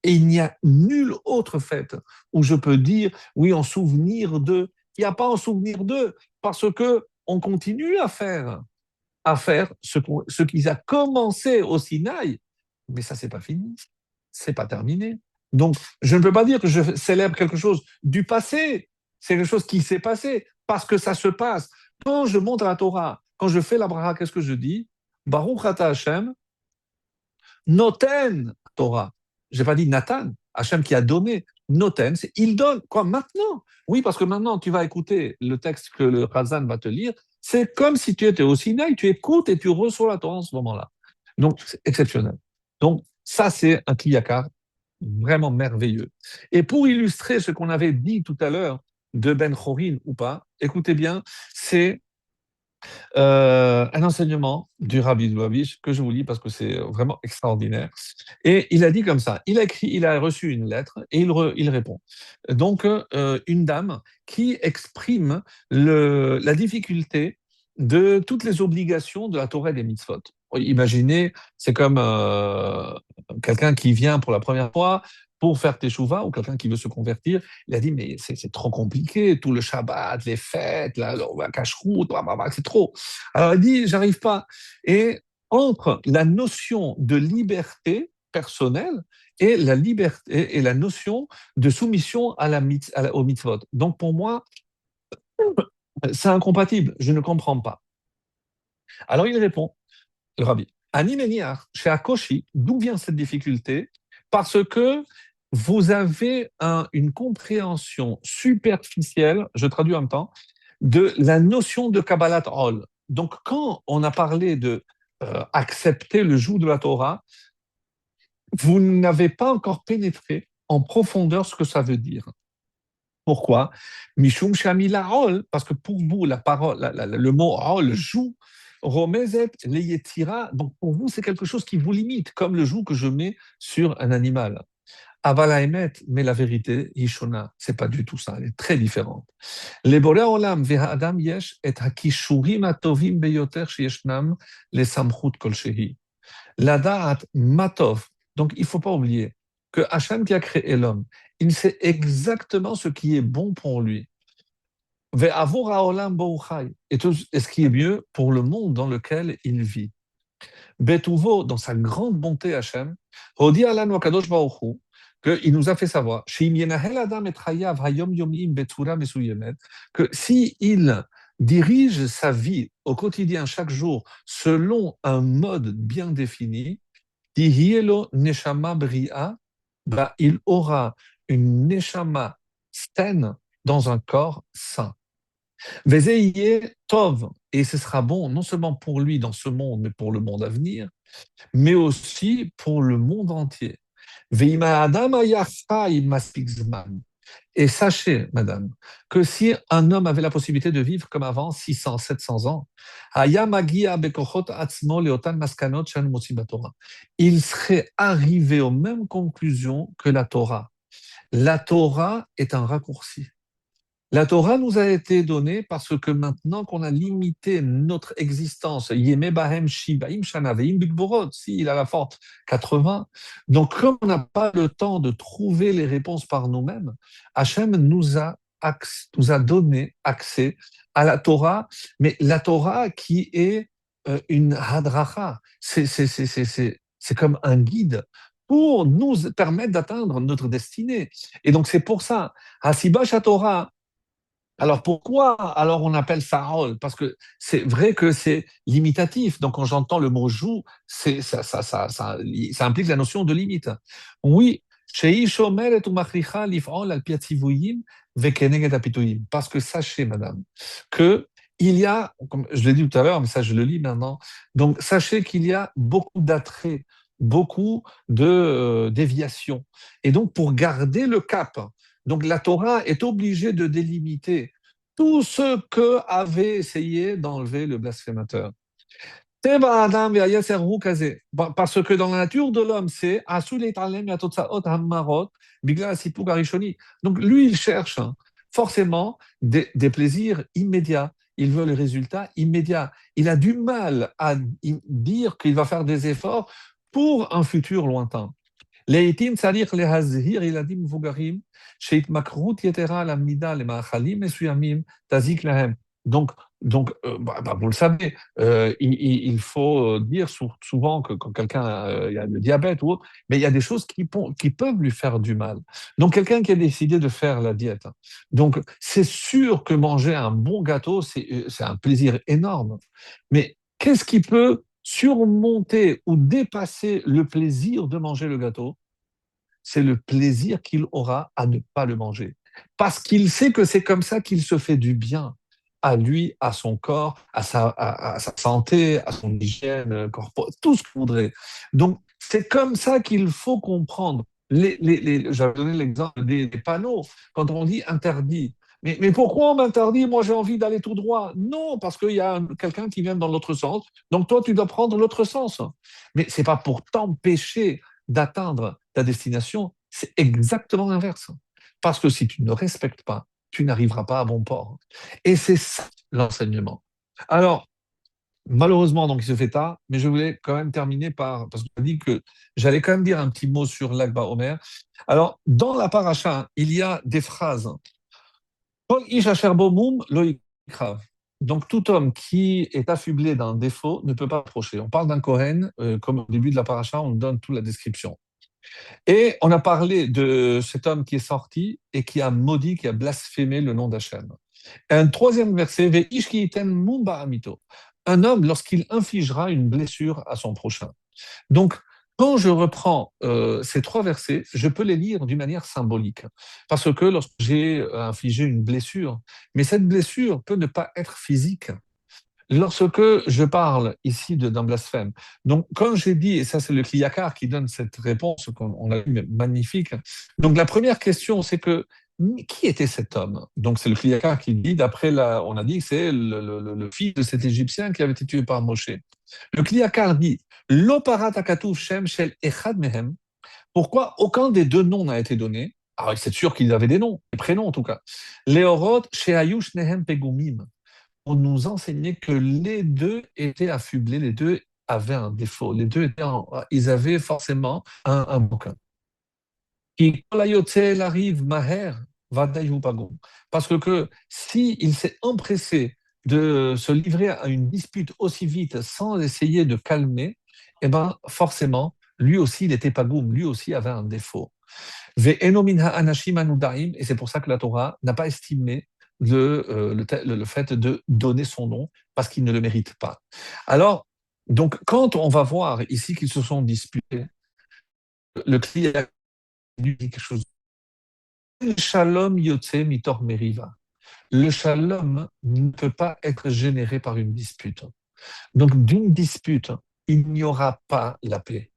Et il n'y a nulle autre fête où je peux dire, oui, en souvenir d'eux. Il n'y a pas en souvenir d'eux, parce que on continue à faire ce qu'ils a commencé au Sinaï, mais ça, c'est pas fini, c'est pas terminé. Donc, je ne peux pas dire que je célèbre quelque chose du passé, c'est quelque chose qui s'est passé, parce que ça se passe. Quand je montre la Torah, quand je fais la bracha, qu'est-ce que je dis? Baruch ata Hashem, noten Torah. Je n'ai pas dit Nathan, Hashem qui a donné. noten, il donne, quoi, maintenant? Oui, parce que maintenant, tu vas écouter le texte que le Khazan va te lire, c'est comme si tu étais au Sinaï, tu écoutes et tu reçois la Torah en ce moment-là. Donc, c'est exceptionnel. Donc, ça, c'est un kliyakar vraiment merveilleux. Et pour illustrer ce qu'on avait dit tout à l'heure de Ben Chorin ou pas, écoutez bien, c'est un enseignement du Rabbi Lubavitch que je vous lis parce que c'est vraiment extraordinaire. Et il a dit comme ça, il a reçu une lettre et il répond. Donc, une dame qui exprime la difficulté de toutes les obligations de la Torah et des mitzvot. Imaginez, c'est comme quelqu'un qui vient pour la première fois pour faire teshuva ou quelqu'un qui veut se convertir. Il a dit, mais c'est trop compliqué, tout le Shabbat, les fêtes, la cache-route, c'est trop. Alors il dit, j'arrive pas. Et entre la notion de liberté personnelle et la liberté et la notion de soumission au mitzvot. Donc pour moi, c'est incompatible, je ne comprends pas. Alors il répond, le rabbi, Ani Meniach, chez Akoshi, d'où vient cette difficulté? Parce que vous avez une compréhension superficielle, je traduis en même temps, de la notion de Kabbalat Ol. Donc, quand on a parlé de accepter le joug de la Torah, vous n'avez pas encore pénétré en profondeur ce que ça veut dire. Pourquoi? Mishum Shamila Ol, parce que pour vous, la parole, le mot Ol, joug, Romezet, Leyetira, donc pour vous, c'est quelque chose qui vous limite, comme le joug que je mets sur un animal. Avala Emet, mais la vérité, Ishona, c'est pas du tout ça, elle est très différente. Les Boré Olam, Veha Adam Yesh, et Hakishurim Atovim Beyoter Sheyeshnam, les Samchut Kolshehi. La Da'at Matov, donc il ne faut pas oublier que Hachem qui a créé l'homme, il sait exactement ce qui est bon pour lui. Ve'avur ha'olam bo hu chai, et ce qui est mieux pour le monde dans lequel il vit. Betuvo, dans sa grande bonté Hachem, Hodi alanu HaKadosh Baruch Hu, qu'il nous a fait savoir, She'im yenahel adam et chayav hayom yomim betzura mesuyemet, que si il dirige sa vie au quotidien, chaque jour, selon un mode bien défini, Tihielo neshama bria, bah, il aura une neshama saine dans un corps sain. Vezeiye tov, et ce sera bon non seulement pour lui dans ce monde, mais pour le monde à venir, mais aussi pour le monde entier. Veima adam ayafa maspik zman. Et sachez, madame, que si un homme avait la possibilité de vivre comme avant, 600, 700 ans, il serait arrivé aux mêmes conclusions que la Torah. La Torah est un raccourci. La Torah nous a été donnée parce que maintenant qu'on a limité notre existence, Yeme Bahem Shibaim Shana Veim Bigborot, s'il a la forte 80, donc comme on n'a pas le temps de trouver les réponses par nous-mêmes, Hachem nous a donné accès à la Torah, mais la Torah qui est une hadracha, c'est comme un guide pour nous permettre d'atteindre notre destinée. Et donc c'est pour ça, Hasibash Torah. Alors pourquoi alors on appelle ça Hol? Parce que c'est vrai que c'est limitatif. Donc quand j'entends le mot joue, ça implique la notion de limite. Oui, parce que sachez, madame, que il y a, comme je l'ai dit tout à l'heure, mais ça je le lis maintenant, donc sachez qu'il y a beaucoup d'attraits, beaucoup de déviations. Et donc pour garder le cap, donc la Torah est obligée de délimiter tout ce que avait essayé d'enlever le blasphémateur. Parce que dans la nature de l'homme, c'est donc lui, il cherche forcément des plaisirs immédiats. Il veut les résultats immédiats. Il a du mal à dire qu'il va faire des efforts pour un futur lointain. לעתים צריך להזהיר ילדים מבוגרים שהתמכרות יתרה למידה למאכלים מסוימים תזיק להם. Vous le savez, il faut dire souvent que quand quelqu'un il y a le diabète ou autre, mais il y a des choses qui peuvent lui faire du mal. Donc, quelqu'un qui a décidé de faire la diète, donc c'est sûr que manger un bon gâteau, c'est un plaisir énorme. Mais qu'est-ce qui peut surmonter ou dépasser le plaisir de manger le gâteau? c'est le plaisir qu'il aura à ne pas le manger. Parce qu'il sait que c'est comme ça qu'il se fait du bien à lui, à son corps, à sa santé, à son hygiène corporelle, tout ce qu'il voudrait. Donc, c'est comme ça qu'il faut comprendre. J'avais donné l'exemple des panneaux. Quand on dit interdit, mais pourquoi on m'interdit? Moi, j'ai envie d'aller tout droit. Non, parce qu'il y a quelqu'un qui vient dans l'autre sens. Donc, toi, tu dois prendre l'autre sens. Mais ce n'est pas pour t'empêcher d'atteindre ta destination. C'est exactement l'inverse. Parce que si tu ne respectes pas, tu n'arriveras pas à bon port. Et c'est ça l'enseignement. Alors, malheureusement, donc, il se fait tard, mais je voulais quand même terminer par, parce que je dit que j'allais quand même dire un petit mot sur l'Akba Omer. Alors, dans la paracha, il y a des phrases. Kol ish asher bo mum lo yikrav. Donc, tout homme qui est affublé d'un défaut ne peut pas approcher. On parle d'un Kohen, comme au début de la paracha, on donne toute la description. Et on a parlé de cet homme qui est sorti et qui a maudit, qui a blasphémé le nom d'Hachem. Un troisième verset, Ve'ish ki yiten mum ba'amito. Un homme, lorsqu'il infligera une blessure à son prochain. Donc, quand je reprends ces trois versets, je peux les lire d'une manière symbolique. Parce que lorsque j'ai infligé une blessure, mais cette blessure peut ne pas être physique. Lorsque je parle ici d'un blasphème, donc quand j'ai dit, et ça c'est le Kliyakar qui donne cette réponse qu'on a vu magnifique, donc la première question c'est que qui était cet homme? Donc c'est le Kliyakar qui dit, on a dit que c'est le fils de cet Égyptien qui avait été tué par Moshe. Le Kliyakar dit, Lo parat hakatuv shem shel echad mehem. Pourquoi aucun des deux noms n'a été donné? Alors c'est sûr qu'ils avaient des noms, des prénoms en tout cas. Leorot sheayush nehem pegumim, pour nous enseigner que les deux étaient affublés, les deux avaient un défaut, les deux ils avaient forcément un manque. Qui arrive maher vadayupagum. Parce que si il s'est empressé de se livrer à une dispute aussi vite sans essayer de calmer, eh ben forcément, lui aussi, il était pagoum, lui aussi avait un défaut. Et c'est pour ça que la Torah n'a pas estimé le fait de donner son nom, parce qu'il ne le mérite pas. Alors, donc, quand on va voir ici qu'ils se sont disputés, le client dit quelque chose. Le shalom yotse mitor meriva. Le shalom ne peut pas être généré par une dispute. Donc, d'une dispute, il n'y aura pas la paix.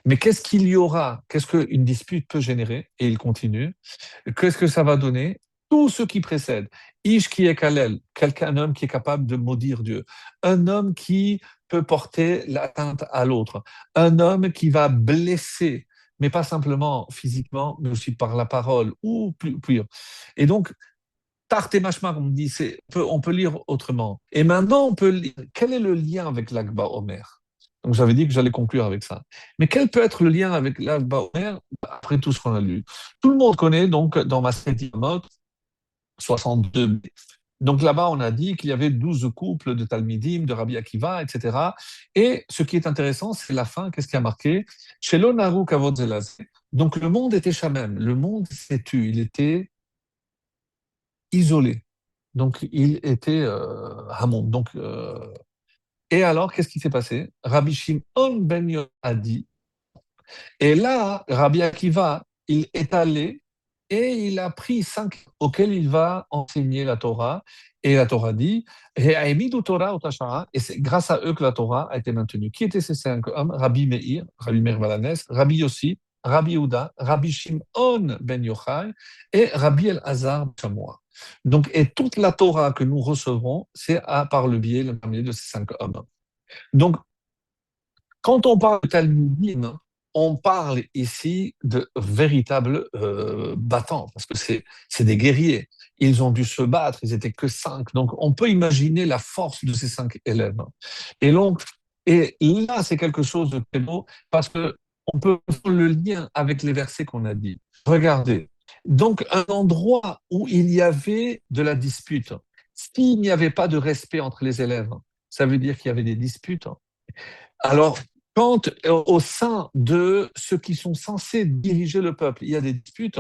Mais qu'est-ce qu'il y aura? Qu'est-ce qu'une dispute peut générer? Et il continue. Qu'est-ce que ça va donner? Tout ce qui précède. Ish qui est Kalel, un homme qui est capable de maudire Dieu. Un homme qui peut porter l'atteinte à l'autre. Un homme qui va blesser, mais pas simplement physiquement, mais aussi par la parole ou plus pire. Et donc, Tarte et Mashmar, on dit, on peut lire autrement. Et maintenant, on peut lire, quel est le lien avec l'Akba Omer? Donc j'avais dit que j'allais conclure avec ça. Mais quel peut être le lien avec l'Akba Omer après tout ce qu'on a lu? Tout le monde connaît donc dans Maseret Yamot 62b. Donc là-bas, on a dit qu'il y avait 12 couples de Talmidim, de Rabbi Akiva, etc. Et ce qui est intéressant, c'est la fin. Qu'est-ce qui a marqué? Chez l'Onaru Kavod Zelazé. Donc le monde était Shamem, le monde s'est tu, il était isolé. Donc il était Hamon. Et alors, qu'est-ce qui s'est passé? Rabbi Shimon ben Yochai a dit, et là, Rabbi Akiva, il est allé et il a pris 5 auxquels il va enseigner la Torah. Et la Torah dit, et c'est grâce à eux que la Torah a été maintenue. Qui étaient ces 5 hommes? Rabbi Meir Balanès, Rabbi Yossi, Rabbi Yehuda, Rabbi Shimon ben Yochai et Rabbi Elazar Chamois. Donc, et toute la Torah que nous recevrons, c'est par le biais de ces 5 hommes. Donc, quand on parle de Talmudim, on parle ici de véritables battants, parce que c'est des guerriers. Ils ont dû se battre, ils étaient que 5. Donc, on peut imaginer la force de ces 5 élèves. Et là, c'est quelque chose de très beau, parce que on peut faire le lien avec les versets qu'on a dit. Regardez. Donc, un endroit où il y avait de la dispute. S'il n'y avait pas de respect entre les élèves, ça veut dire qu'il y avait des disputes. Alors, quand au sein de ceux qui sont censés diriger le peuple, il y a des disputes,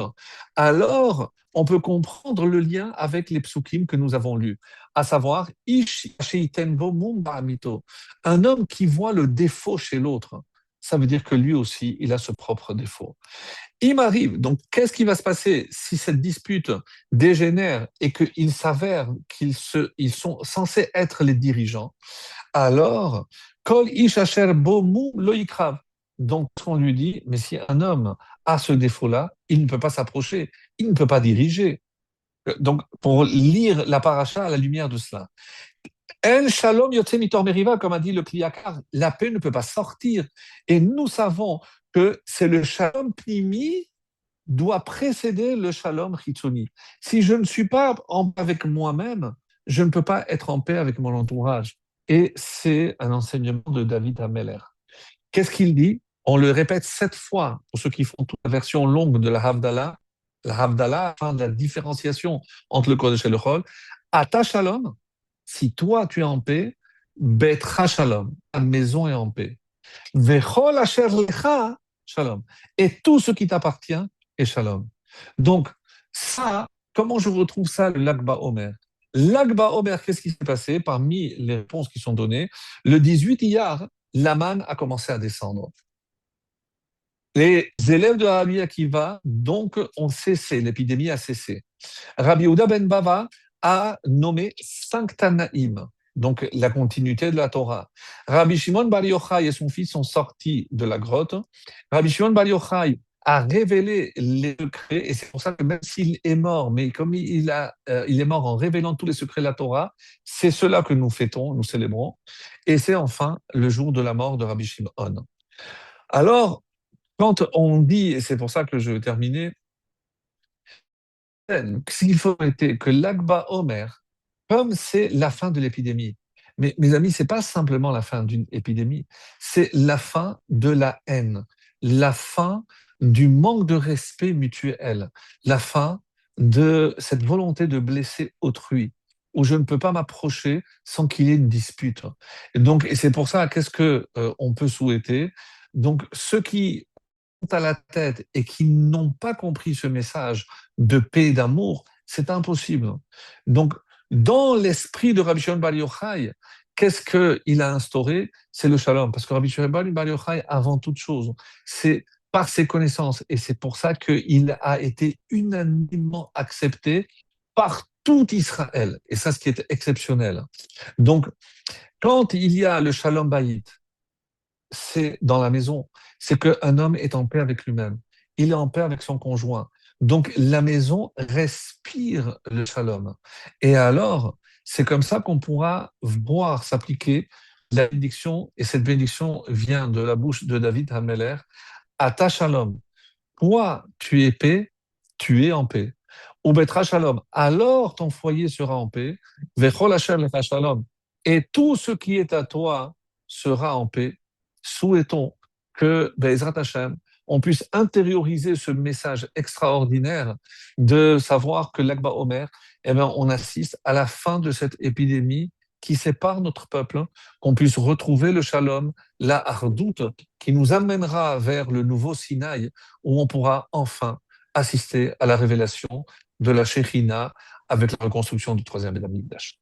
alors on peut comprendre le lien avec les psukim que nous avons lus, à savoir Ish sheiten bo mum ba'amito, un homme qui voit le défaut chez l'autre. ça veut dire que lui aussi, il a ce propre défaut. Il m'arrive, donc qu'est-ce qui va se passer si cette dispute dégénère et qu'il s'avère ils sont censés être les dirigeants? Alors, Kol ish asher bo mu lo yikrav. Donc, on lui dit, mais si un homme a ce défaut-là, il ne peut pas s'approcher, il ne peut pas diriger. Donc, pour lire la paracha à la lumière de cela. En shalom yotze mitor meriva, comme a dit le Kliyakar, la paix ne peut pas sortir. Et nous savons que c'est le shalom pnimi doit précéder le shalom chitzoni. Si je ne suis pas en paix avec moi-même, je ne peux pas être en paix avec mon entourage. Et c'est un enseignement de David Ameller. Qu'est-ce qu'il dit? On le répète 7 fois pour ceux qui font toute la version longue de la Havdalah. La Havdalah, enfin, de la différenciation entre le Kodesh et le Chol. Ata shalom, si toi tu es en paix, betra shalom, ta maison est en paix. Vechol asher lecha shalom. Et tout ce qui t'appartient est shalom. Donc, ça, comment je retrouve ça, le Lag Omer? Lag Omer, qu'est-ce qui s'est passé parmi les réponses qui sont données? Le 18 Iyar, la manne a commencé à descendre. Les élèves de Rabbi Akiva, donc, ont cessé, l'épidémie a cessé. Rabbi Yehuda ben Bava a nommé 5 Tanaïm, donc la continuité de la Torah. Rabbi Shimon Bar Yochai et son fils sont sortis de la grotte. Rabbi Shimon Bar Yochai a révélé les secrets, et c'est pour ça que même s'il est mort, mais comme il est mort en révélant tous les secrets de la Torah, c'est cela que nous fêtons, nous célébrons, et c'est enfin le jour de la mort de Rabbi Shimon. Alors, quand on dit, et c'est pour ça que je vais terminer, s'il faut arrêter que l'Agba Omer, comme c'est la fin de l'épidémie, mais mes amis, c'est pas simplement la fin d'une épidémie, c'est la fin de la haine, la fin du manque de respect mutuel, la fin de cette volonté de blesser autrui, où je ne peux pas m'approcher sans qu'il y ait une dispute. Et c'est pour ça, qu'est-ce que on peut souhaiter? Donc, ceux qui à la tête et qui n'ont pas compris ce message de paix et d'amour, c'est impossible. Donc, dans l'esprit de Rabbi Shimon Bar Yochai, qu'est-ce qu'il a instauré? C'est le shalom. Parce que Rabbi Shimon Bar Yochai, avant toute chose, c'est par ses connaissances. Et c'est pour ça qu'il a été unanimement accepté par tout Israël. Et ça, ce qui est exceptionnel. Donc, quand il y a le shalom bayit, c'est dans la maison, c'est qu'un homme est en paix avec lui-même. Il est en paix avec son conjoint. Donc la maison respire le shalom. Et alors, c'est comme ça qu'on pourra voir s'appliquer la bénédiction, et cette bénédiction vient de la bouche de David Hameler, Ata shalom. Toi, tu es paix, tu es en paix. Ou betra shalom. Alors ton foyer sera en paix. Vechol asher lecha shalom. Et tout ce qui est à toi sera en paix. Souhaitons que, Be'ezrat Hashem, on puisse intérioriser ce message extraordinaire de savoir que l'Akba Omer, eh bien, on assiste à la fin de cette épidémie qui sépare notre peuple, qu'on puisse retrouver le shalom, la hardoute, qui nous amènera vers le nouveau Sinaï, où on pourra enfin assister à la révélation de la Shekhinah avec la reconstruction du troisième Beth Amikdash.